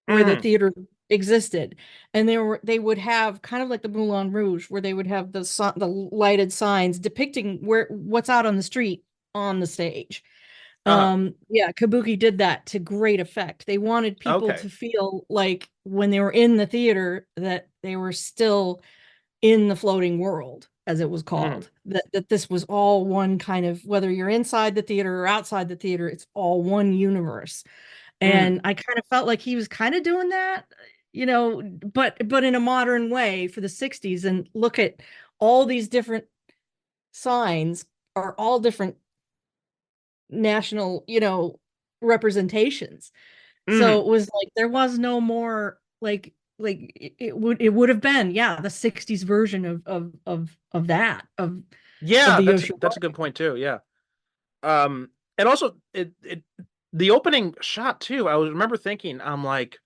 where the theater existed, and they would have kind of like the Moulin Rouge, where they would have the lighted signs depicting what's out on the street on the stage. Yeah, kabuki did that to great effect. They wanted people to feel like when they were in the theater that they were still in the floating world, as it was called. That this was all one kind of, whether you're inside the theater or outside the theater, it's all one universe. And I kind of felt like he was kind of doing that, but in a modern way for the 60s. And look at all these different signs are all different national, representations. So it was like there was no more like it would have been, yeah, the 60s version of that of Yeah, the that's a good point too. Yeah. And also the opening shot too, I remember thinking, I'm like,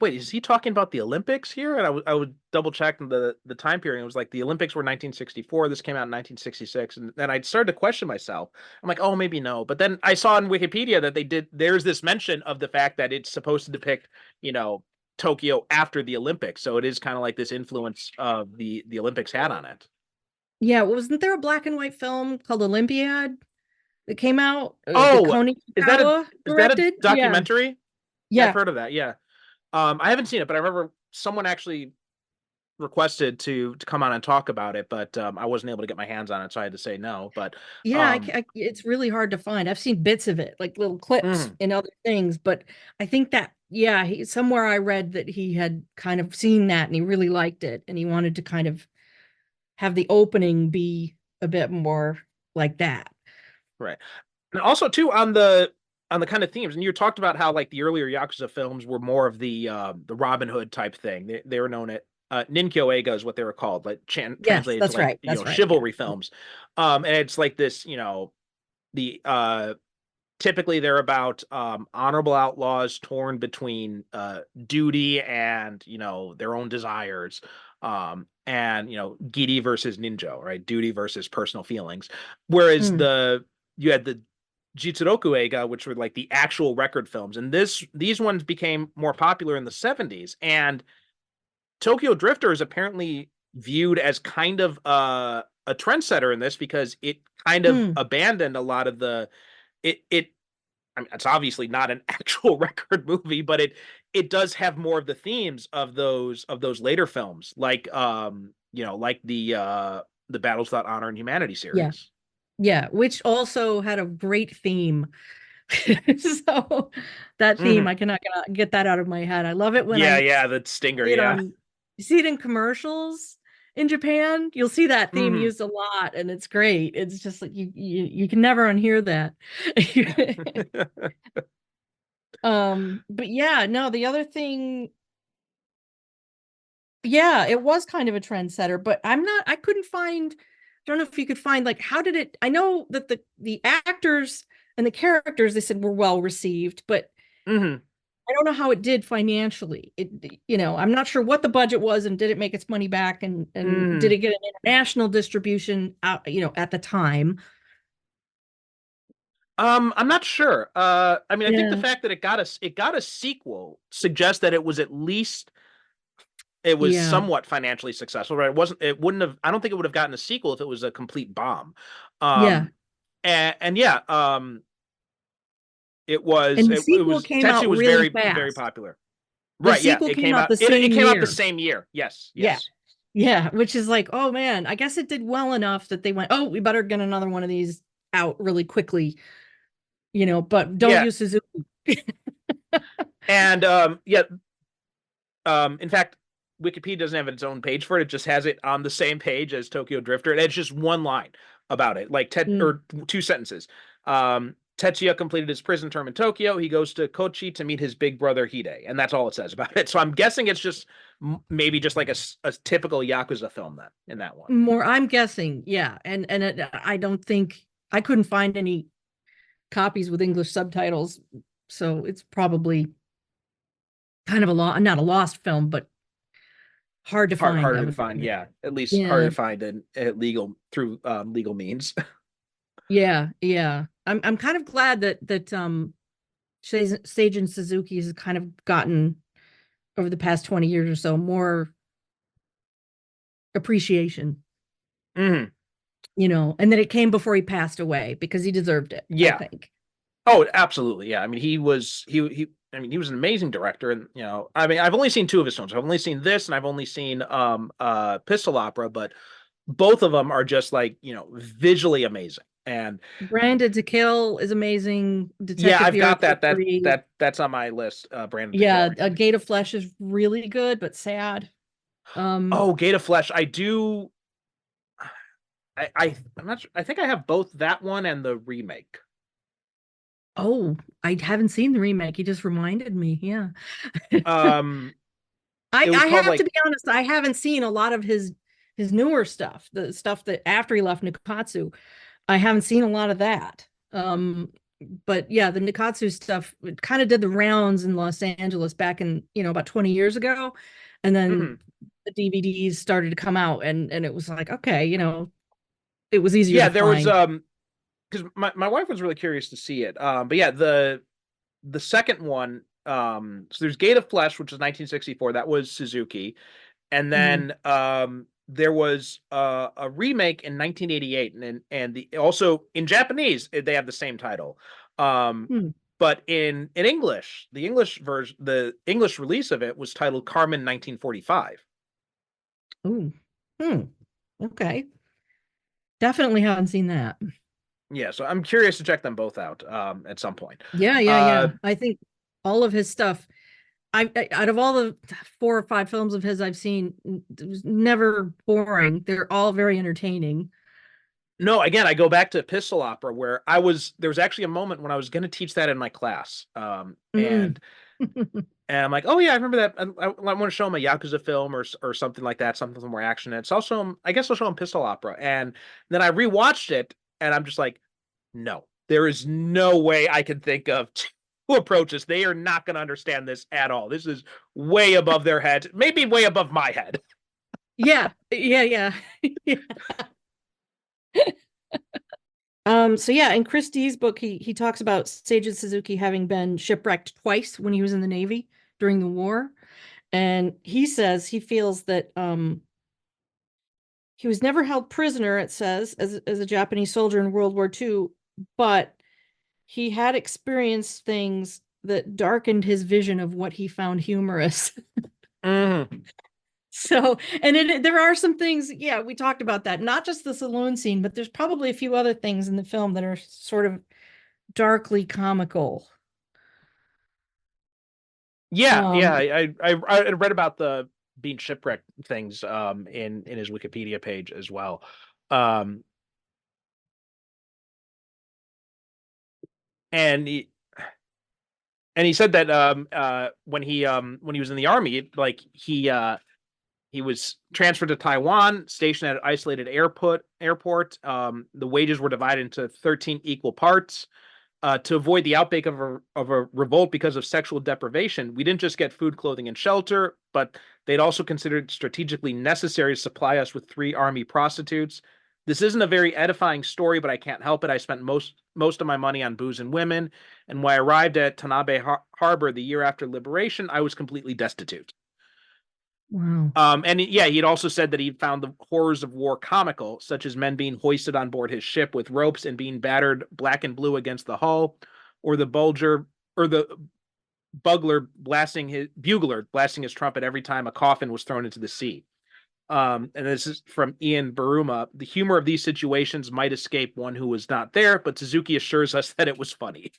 wait, is he talking about the Olympics here? And I would double check the time period. It was like the Olympics were 1964. This came out in 1966, and then I started to question myself. I'm like, oh, maybe no. But then I saw on Wikipedia that there's this mention of the fact that it's supposed to depict, Tokyo after the Olympics. So it is kind of like this influence of the Olympics had on it. Yeah, wasn't there a black and white film called Olympiad that came out that Oh, Koni is that a directed? documentary? Yeah, I've Yeah. heard of that. Yeah. I haven't seen it, but I remember someone actually requested to come on and talk about it, but I wasn't able to get my hands on it, so I had to say no. But Yeah, it's really hard to find. I've seen bits of it, like little clips and other things, but I think that, yeah, somewhere I read that he had kind of seen that and he really liked it and he wanted to kind of have the opening be a bit more like that. right, and also too on the kind of themes, and you talked about how like the earlier Yakuza films were more of the Robin Hood type thing. They were known at Ninkyo Eiga is what they were called, like Yes, translated to that's like right. That's right. chivalry films. And it's like this, the typically they're about honorable outlaws torn between duty and their own desires, and giri versus ninjo, right? Duty versus personal feelings. Whereas you had the Jitsuroku Eiga, which were like the actual record films, and these ones became more popular in the 70s. And Tokyo Drifter is apparently viewed as kind of a trendsetter in this because it kind of abandoned a lot of the it I mean, it's obviously not an actual record movie, but it does have more of the themes of those later films, like like the Battles Without Honor and Humanity series. Yeah, which also had a great theme. So that theme, I cannot get that out of my head. I love it when yeah, the stinger, see it yeah. You see it in commercials in Japan. You'll see that theme used a lot, and it's great. It's just like you can never unhear that. But yeah, no, the other thing, yeah, it was kind of a trendsetter, but I couldn't find, I don't know if you could find, like, how did it, I know that the actors and the characters, they said, were well received, but I don't know how it did financially. I'm not sure what the budget was, and did it make its money back, and did it get an international distribution out, at the time? I'm not sure. I mean, I think the Yeah. fact that it got a sequel suggests that it was at least Yeah. somewhat financially successful, right? It wouldn't have, I don't think it would have gotten a sequel if it was a complete bomb. Yeah. And yeah, And the it sequel was came Tetsu out was really very fast. popular. The Right, yeah, sequel it came came out out the it same came out the year. same year. Yes. Yeah. Yeah, which is like, oh man, I guess it did well enough that they went, oh, we better get another one of these out really quickly, but don't Yeah. use Suzuki. And in fact, Wikipedia doesn't have its own page for it. It just has it on the same page as Tokyo Drifter. And it's just one line about it, like or 2 sentences. Tetsuya completed his prison term in Tokyo. He goes to Kochi to meet his big brother Hide, and that's all it says about it. So I'm guessing it's just maybe just like a typical Yakuza film then in that one. More, I'm guessing, yeah. And I don't think I couldn't find any copies with English subtitles, so it's probably kind of not a lost film, but hard to find. Harder to find, yeah. At least harder to find in legal through legal means. Yeah. I'm kind of glad that Seijun Suzuki has kind of gotten over the past 20 years or so more appreciation. Mm-hmm. You know, and that it came before he passed away because he deserved it. Yeah. I think. Oh, absolutely. Yeah. I mean, he was an amazing director, and I mean, I've only seen 2 of his films. I've only seen this, and I've only seen Pistol Opera, but both of them are just like, visually amazing. And Branded to Kill is amazing. Detective yeah, I've got that. Bureau That's on my list. Branded Yeah, to Kill. Gate of Flesh is really good, but sad. Gate of Flesh. I do. I'm not sure. I think I have both that one and the remake. Oh, I haven't seen the remake. You just reminded me. Yeah. I have to be honest, I haven't seen a lot of his newer stuff, the stuff that after he left Nikatsu. I haven't seen a lot of that. But yeah, the Nikatsu stuff kind of did the rounds in Los Angeles back in, about 20 years ago. And then the DVDs started to come out, and it was like, okay, it was easier to there find. Was because my wife was really curious to see it. But yeah, the second one, so there's Gate of Flesh, which is 1964. That was Suzuki. And then there was a remake in 1988, and also in Japanese they have the same title. But in English, the English version, the English release of it was titled Carmen 1945. Okay. Definitely haven't seen that. Yeah, so I'm curious to check them both out at some point. Yeah. I think all of his stuff, out of all the 4 or 5 films of his I've seen, it was never boring. They're all very entertaining. No, again, I go back to Pistol Opera, where there was actually a moment when I was going to teach that in my class. And I'm like, oh yeah, I remember that. I want to show him a Yakuza film or something like that, something more action. And I'll show him Pistol Opera. And then I rewatched it, and I'm just like, no, there is no way I can think of to approach this. They are not going to understand this at all. This is way above their head, maybe way above my head. Yeah. So yeah, in Christie's book, he talks about Seijun Suzuki having been shipwrecked twice when he was in the Navy during the war. And he says he feels that he was never held prisoner, it says, as a Japanese soldier in World War II, but he had experienced things that darkened his vision of what he found humorous. So, and there are some things, yeah, we talked about that, not just the saloon scene, but there's probably a few other things in the film that are sort of darkly comical. Yeah, I read about the being shipwrecked things in his Wikipedia page as well. And he said that when he was in the army, like he was transferred to Taiwan, stationed at an isolated airport. The wages were divided into 13 equal parts. To avoid the outbreak of a revolt because of sexual deprivation, we didn't just get food, clothing, and shelter, but they'd also considered strategically necessary to supply us with 3 army prostitutes. This isn't a very edifying story, but I can't help it. I spent most of my money on booze and women, and when I arrived at Tanabe Harbor the year after liberation, I was completely destitute. Wow. And yeah, he'd also said that he'd found the horrors of war comical, such as men being hoisted on board his ship with ropes and being battered black and blue against the hull, or the bugler blasting his trumpet every time a coffin was thrown into the sea. And this is from Ian Baruma. The humor of these situations might escape one who was not there, but Suzuki assures us that it was funny.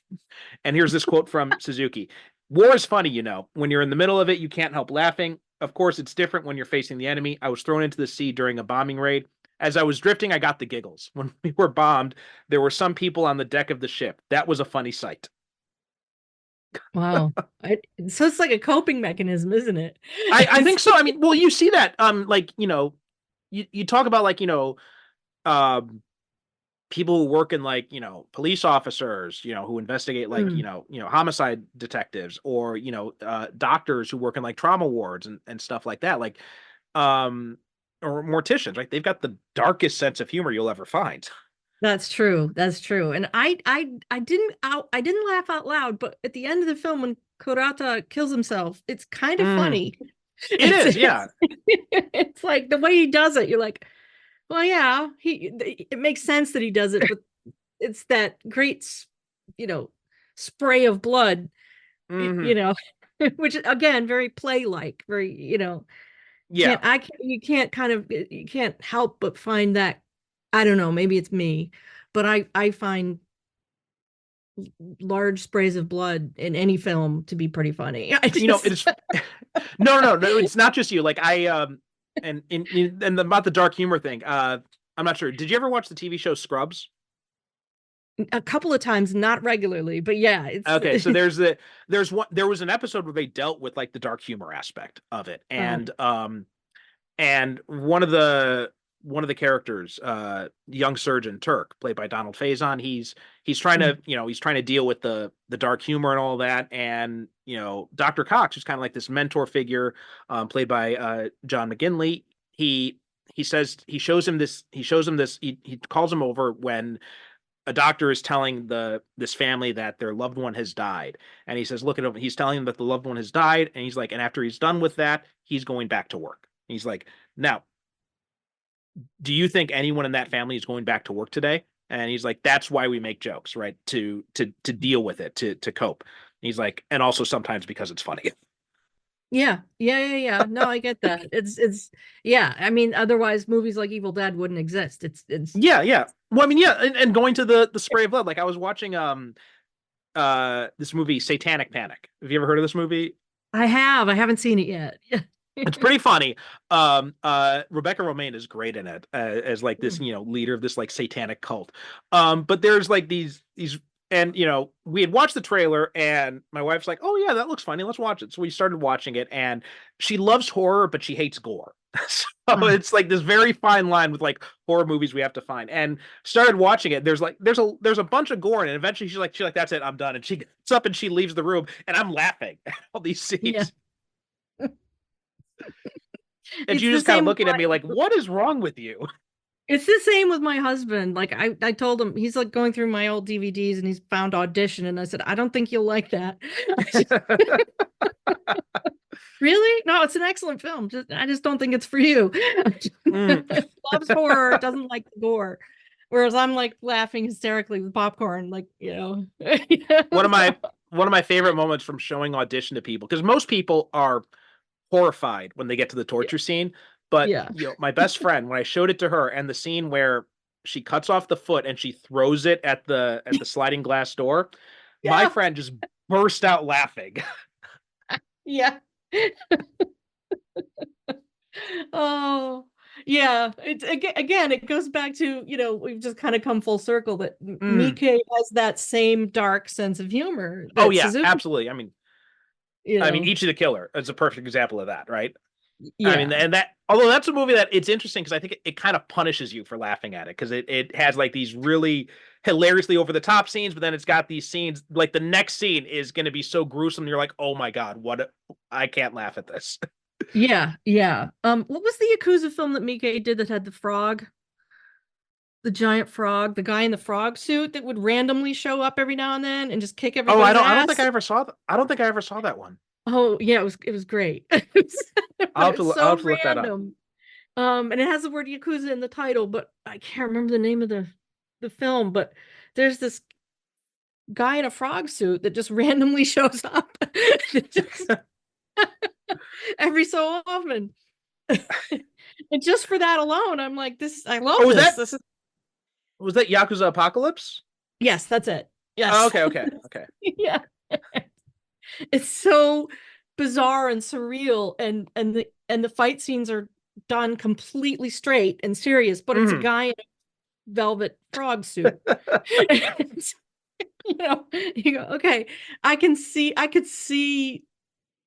And here's this quote from Suzuki. War is funny, when you're in the middle of it, you can't help laughing. Of course, it's different when you're facing the enemy. I was thrown into the sea during a bombing raid. As I was drifting, I got the giggles. When we were bombed, there were some people on the deck of the ship. That was a funny sight. Wow. So it's like a coping mechanism, isn't it? I think so. I mean, well, you see that, you talk about um, people who work in police officers, who investigate homicide detectives, or doctors who work in trauma wards and stuff like that, um or morticians, right? They've got the darkest sense of humor you'll ever find. That's true. That's true. And I didn't laugh out loud, but at the end of the film when Kurata kills himself, it's kind of funny. It is, yeah. It's like the way he does it, you're like, well, yeah, it makes sense that he does it, but it's that great, spray of blood, which again, very play-like, very, Yeah. you can't help but find that, I don't know, maybe it's me, but I find large sprays of blood in any film to be pretty funny. It's no, it's not just you. Like and about the dark humor thing. I'm not sure. Did you ever watch the TV show Scrubs? A couple of times, not regularly, but yeah. Okay, so there was an episode where they dealt with the dark humor aspect of it, and one of the characters, young surgeon Turk, played by Donald Faison, he's trying to he's trying to deal with the dark humor and all that, and Dr. Cox, who's kind of like this mentor figure, played by John McGinley. He calls him over when a doctor is telling this family that their loved one has died, and he says, look at him, he's telling them that the loved one has died, and he's like, and after he's done with that, he's going back to work. He's like, now, do you think anyone in that family is going back to work today? And he's like, that's why we make jokes, right? To deal with it, to cope. And he's like, and also sometimes because it's funny. Yeah. No, I get that. It's yeah. I mean, otherwise movies like Evil Dead wouldn't exist. It's Yeah. Well, I mean, yeah, and going to the spray of blood, like I was watching this movie, Satanic Panic. Have you ever heard of this movie? I haven't seen it yet. It's pretty funny. Rebecca Romaine is great in it, as this, leader of this satanic cult. But there's these, and we had watched the trailer, and my wife's like, "Oh yeah, that looks funny. Let's watch it." So we started watching it, and she loves horror, but she hates gore. So it's this very fine line with horror movies we have to find. And started watching it. There's a bunch of gore, and eventually she's like, "That's it, I'm done." And she gets up and she leaves the room, and I'm laughing at all these scenes. Yeah. And you just kind of looking at me like, what is wrong with you? It's the same with my husband. I told him, he's going through my old DVDs and he's found Audition, and I said, I don't think you'll like that. Really? No, it's an excellent film. I just don't think it's for you. Loves horror, doesn't like the gore. Whereas I'm laughing hysterically with popcorn, One of my favorite moments from showing Audition to people, because most people are horrified when they get to the torture scene, but my best friend, when I showed it to her, and the scene where she cuts off the foot and she throws it at the sliding glass door, my friend just burst out laughing. Yeah. Oh yeah, it's again, it goes back to, we've just kind of come full circle that Miike has that same dark sense of humor. Oh yeah, Suzuki, absolutely. I mean, Ichi the Killer is a perfect example of that, right? Yeah. I mean, and although that's a movie that it's interesting because I think it kind of punishes you for laughing at it, because it has these really hilariously over the top scenes, but then it's got these scenes, the next scene is going to be so gruesome, you're like, oh my god, I can't laugh at this. Yeah. What was the Yakuza film that Miike did that had the frog? The giant frog, the guy in the frog suit that would randomly show up every now and then and just kick everybody's ass. I don't think I ever saw that. I don't think I ever saw that one. Oh yeah, it was great. I'll have to look that up. And it has the word Yakuza in the title, but I can't remember the name of the film. But there's this guy in a frog suit that just randomly shows up every so often. And just for that alone, I'm like, I love this. Was that Yakuza Apocalypse? Yes, that's it. Yes. Oh, okay. Yeah. It's so bizarre and surreal, and the fight scenes are done completely straight and serious, but it's a guy in a velvet frog suit. You go, okay, I could see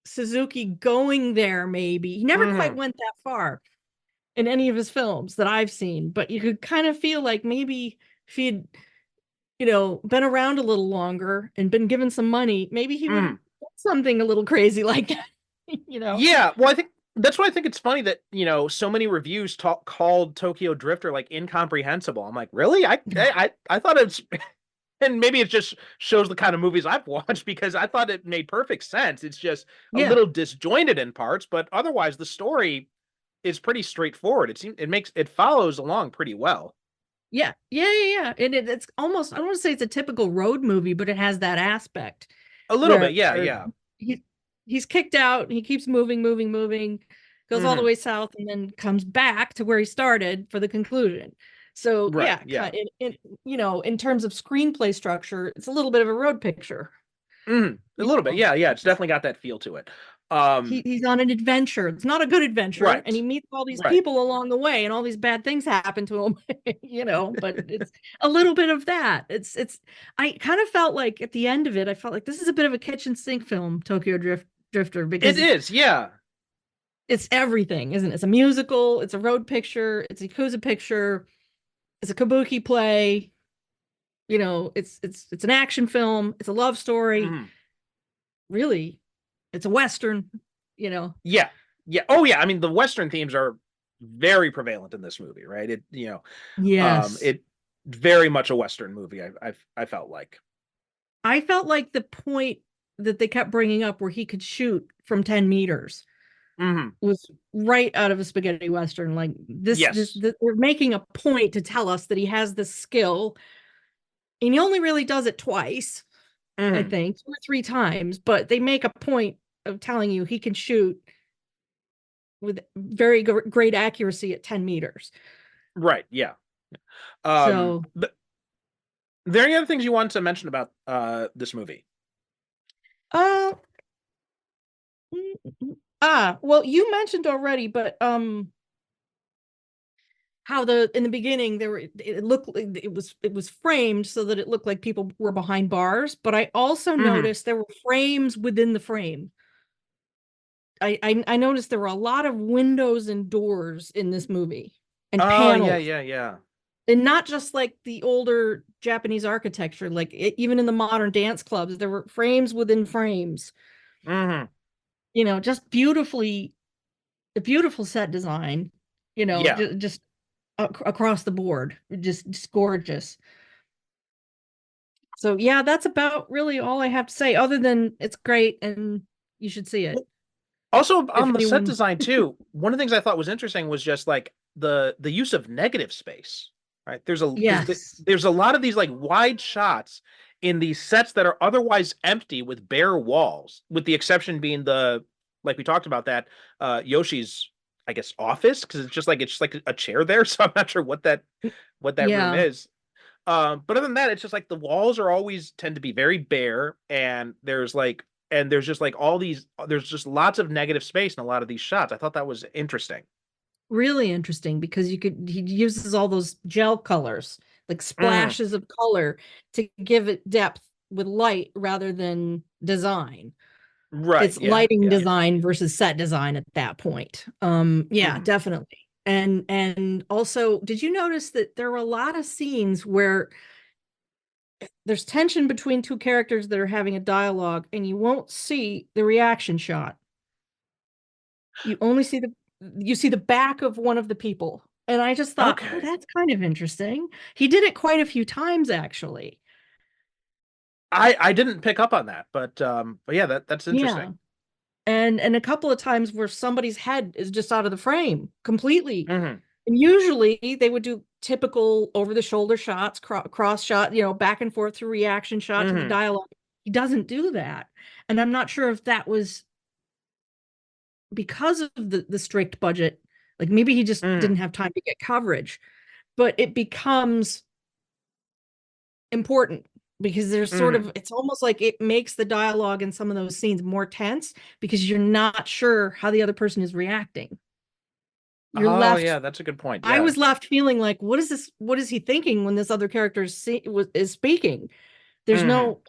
Suzuki going there maybe. He never quite went that far in any of his films that I've seen, but you could kind of feel like maybe if he'd, been around a little longer and been given some money, maybe he would have done something a little crazy like that, Yeah, well, I think that's why I think it's funny that, so many reviews called Tokyo Drifter like incomprehensible. I'm like, really? I thought it's and maybe it just shows the kind of movies I've watched, because I thought it made perfect sense. It's just a Yeah. little disjointed in parts, but otherwise the story is pretty straightforward. It follows along pretty well. Yeah. And it's almost, I don't want to say it's a typical road movie, but it has that aspect A little where bit, yeah. he's kicked out and he keeps moving, goes all the way south and then comes back to where he started for the conclusion. So Right, yeah. In terms of screenplay structure, it's a little bit of a road picture. A little bit, yeah. It's definitely got that feel to it. He's on an adventure. It's not a good adventure, Right. and he meets all these people along the way, and all these bad things happen to him. But it's a little bit of that. I kind of felt like at the end of it, I felt like this is a bit of a kitchen sink film, Tokyo Drifter, because It is, yeah. it's everything, isn't it? It's a musical, it's a road picture, it's a Yakuza picture, it's a kabuki play. It's an action film, it's a love story. Really, it's a Western, Yeah. Oh, yeah. I mean, the Western themes are very prevalent in this movie, right? Yes. It very much a Western movie. I felt like. I felt like the point that they kept bringing up where he could shoot from 10 meters was right out of a spaghetti Western. Like they're making a point to tell us that he has this skill, and he only really does it twice, I think, 2 or 3 times, but they make a point of telling you he can shoot with very great accuracy at 10 meters. Right. Yeah. So, but are there any other things you want to mention about this movie? Well, you mentioned already, but how in the beginning it looked like it was framed so that it looked like people were behind bars, but I also noticed there were frames within the frame. I noticed there were a lot of windows and doors in this movie and panels. Yeah. And not just like the older Japanese architecture, like even in the modern dance clubs, there were frames within frames. Just beautiful set design, just across the board, just gorgeous. So yeah, that's about really all I have to say, other than it's great and you should see it. Also, on the set design too, one of the things I thought was interesting was just like the use of negative space. Right? There's a lot of these like wide shots in these sets that are otherwise empty with bare walls, with the exception being like we talked about, that Yoshi's, I guess, office, because it's just like a chair there, so I'm not sure what that room is. But other than that, it's just like the walls always tend to be very bare, and there's just like there's just lots of negative space in a lot of these shots. I thought that was interesting. Really interesting, because he uses all those gel colors, like splashes of color, to give it depth with light rather than design. Right. It's lighting design versus set design at that point. Definitely. And also, did you notice that there were a lot of scenes where there's tension between 2 characters that are having a dialogue, and you won't see the reaction shot. You only see the back of one of the people. And I just thought, oh, that's kind of interesting. He did it quite a few times, actually. I didn't pick up on that, but yeah, that's interesting. Yeah. And a couple of times where somebody's head is just out of the frame completely. And usually they would do typical over the shoulder shots, cross shot, back and forth through reaction shot to the dialogue. He doesn't do that. And I'm not sure if that was because of the strict budget. Like maybe he just didn't have time to get coverage, but it becomes important because there's sort of, it's almost like it makes the dialogue in some of those scenes more tense because you're not sure how the other person is reacting. You're left. Yeah, that's a good point. I Yeah. was left feeling like, what is this? What is he thinking when this other character is speaking? There's no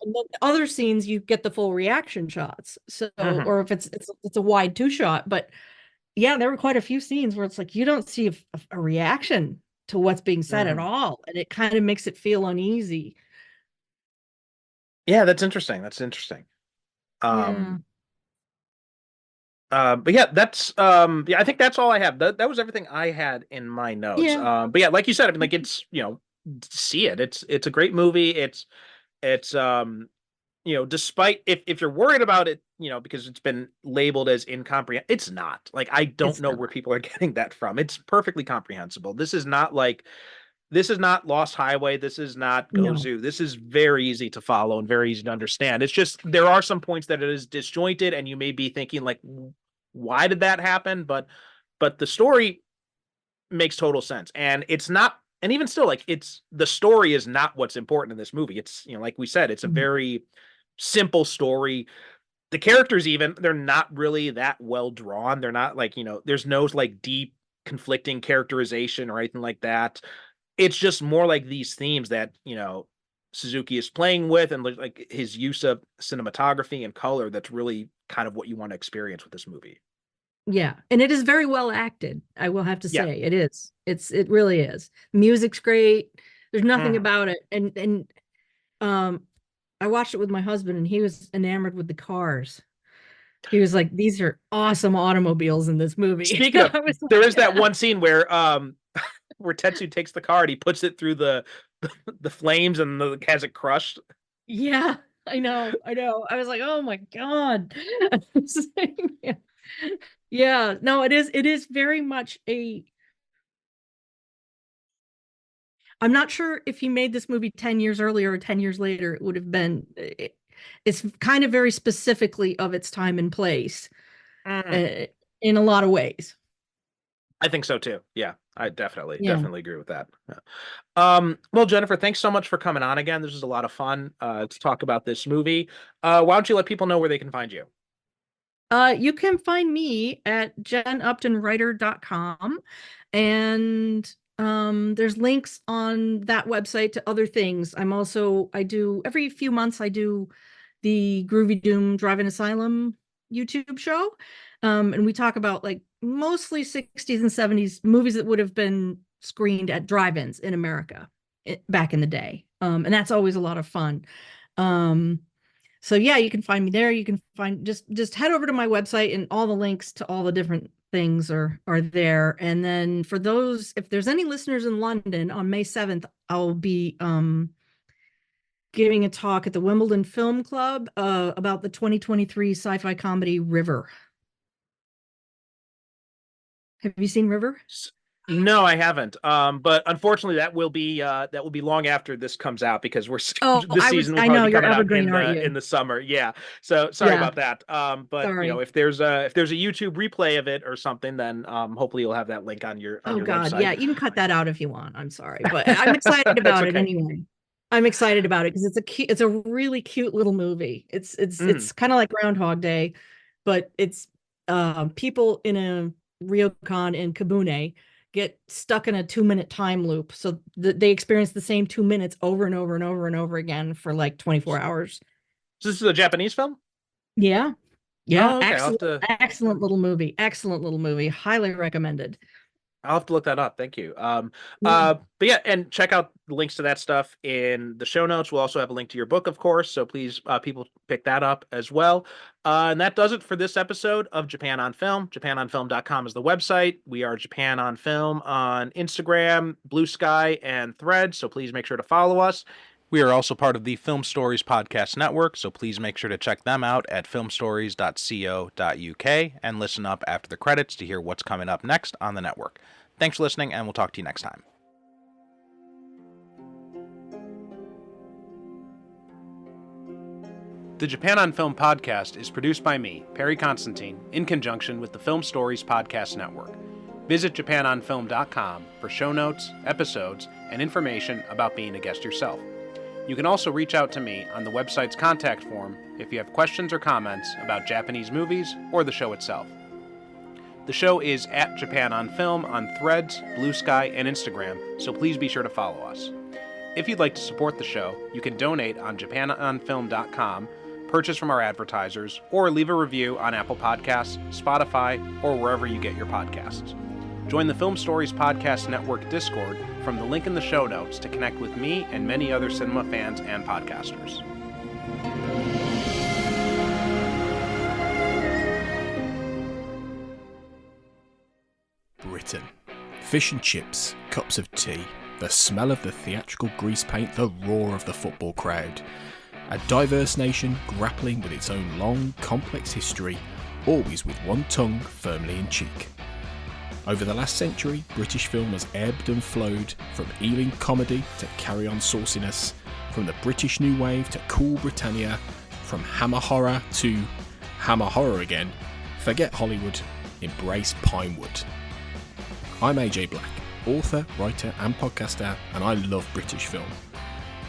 other scenes you get the full reaction shots. So, or if it's a wide 2-shot, but yeah, there were quite a few scenes where it's like you don't see a reaction to what's being said at all, and it kind of makes it feel uneasy. Yeah, that's interesting. That's interesting. Yeah. But yeah, that's yeah, I think that's all I have. That was everything I had in my notes. Yeah. But yeah, like you said, I mean, like it's, you know, see it. It's a great movie. It's you know, despite if you're worried about it, you know, because it's been labeled as incomprehensible, it's not. Like, I don't know where people are getting that from. It's perfectly comprehensible. This is not Lost Highway. This is not Gozu. No. This is very easy to follow and very easy to understand. It's just there are some points that it is disjointed, and you may be thinking like, why did that happen? But the story makes total sense, and it's not. And even still, like, it's the story is not what's important in this movie. It's, you know, like we said, it's a very simple story. The characters, even, they're not really that well drawn. They're not like, you know, there's no like deep conflicting characterization or anything like that. It's just more like these themes that, you know, Suzuki is playing with, and like his use of cinematography and color. That's really kind of what you want to experience with this movie. Yeah, and it is very well acted. I will have to Yeah. say it is. It really is. Music's great. There's nothing about it. And I watched it with my husband, and he was enamored with the cars. He was like, "These are awesome automobiles in this movie." Speaking of, I was like, there is that one scene where where Tetsu takes the car and he puts it through the flames and has it crushed. Yeah, I know. I was like, "Oh my God." Yeah. Yeah, no, it is very much a. I'm not sure if he made this movie 10 years earlier or 10 years later, it would have been. It's kind of very specifically of its time and place in a lot of ways. I think so too. Yeah, I definitely Yeah. agree with that. Well, Jennifer, thanks so much for coming on again. This was a lot of fun to talk about this movie. Why don't you let people know where they can find you? You can find me at jenuptonwriter.com, and there's links on that website to other things. I do every few months I do the Groovy Doom Drive-In Asylum YouTube show. And we talk about like mostly 60s and 70s movies that would have been screened at drive-ins in America back in the day. And that's always a lot of fun. So yeah, you can find me there. You can find just head over to my website, and all the links to all the different things are there. And then for those, if there's any listeners in London on May 7th, I'll be giving a talk at the Wimbledon Film Club about the 2023 sci-fi comedy River. Have you seen River? No, I haven't. But unfortunately, that will be long after this comes out, because this season will probably be coming out in the summer. Yeah. So sorry about that. But sorry. You know, if there's a YouTube replay of it or something, then hopefully you'll have that link on your website. Yeah, you can cut that out if you want. I'm sorry, but I'm excited about it anyway. I'm excited about it because it's a really cute little movie. It's kind of like Groundhog Day, but it's people in a ryokan in Kabune get stuck in a 2-minute time loop, so they experience the same 2 minutes over and over and over and over again for like 24 hours. So this is a Japanese film? Yeah. Oh, okay. Excellent little movie. Highly recommended. I'll have to look that up. Thank you. But yeah, and check out the links to that stuff in the show notes. We'll also have a link to your book, of course. So please, people, pick that up as well. And that does it for this episode of Japan on Film. JapanOnFilm.com is the website. We are Japan on Film on Instagram, Blue Sky, and Threads. So please make sure to follow us. We are also part of the Film Stories Podcast Network, so please make sure to check them out at filmstories.co.uk and listen up after the credits to hear what's coming up next on the network. Thanks for listening, and we'll talk to you next time. The Japan on Film podcast is produced by me, Perry Constantine, in conjunction with the Film Stories Podcast Network. Visit japanonfilm.com for show notes, episodes, and information about being a guest yourself. You can also reach out to me on the website's contact form if you have questions or comments about Japanese movies or the show itself. The show is at Japan on Film on Threads, Blue Sky, and Instagram, so please be sure to follow us. If you'd like to support the show, you can donate on japanonfilm.com, purchase from our advertisers, or leave a review on Apple Podcasts, Spotify, or wherever you get your podcasts. Join the Film Stories Podcast Network Discord from the link in the show notes to connect with me and many other cinema fans and podcasters. Britain. Fish and chips, cups of tea, the smell of the theatrical grease paint, the roar of the football crowd. A diverse nation grappling with its own long, complex history, always with one tongue firmly in cheek. Over the last century, British film has ebbed and flowed from Ealing comedy to carry-on sauciness, from the British New Wave to Cool Britannia, from Hammer Horror to Hammer Horror again. Forget Hollywood, embrace Pinewood. I'm AJ Black, author, writer and podcaster, and I love British film.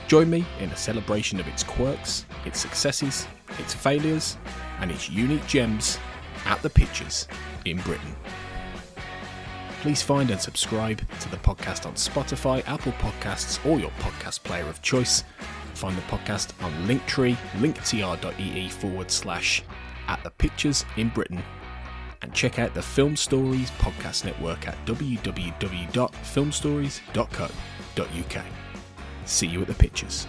Join me in a celebration of its quirks, its successes, its failures, and its unique gems at the Pictures in Britain. Please find and subscribe to the podcast on Spotify, Apple Podcasts, or your podcast player of choice. Find the podcast on Linktree, linktr.ee/@the-pictures-in-Britain. And check out the Film Stories Podcast Network at www.filmstories.co.uk. See you at the Pictures.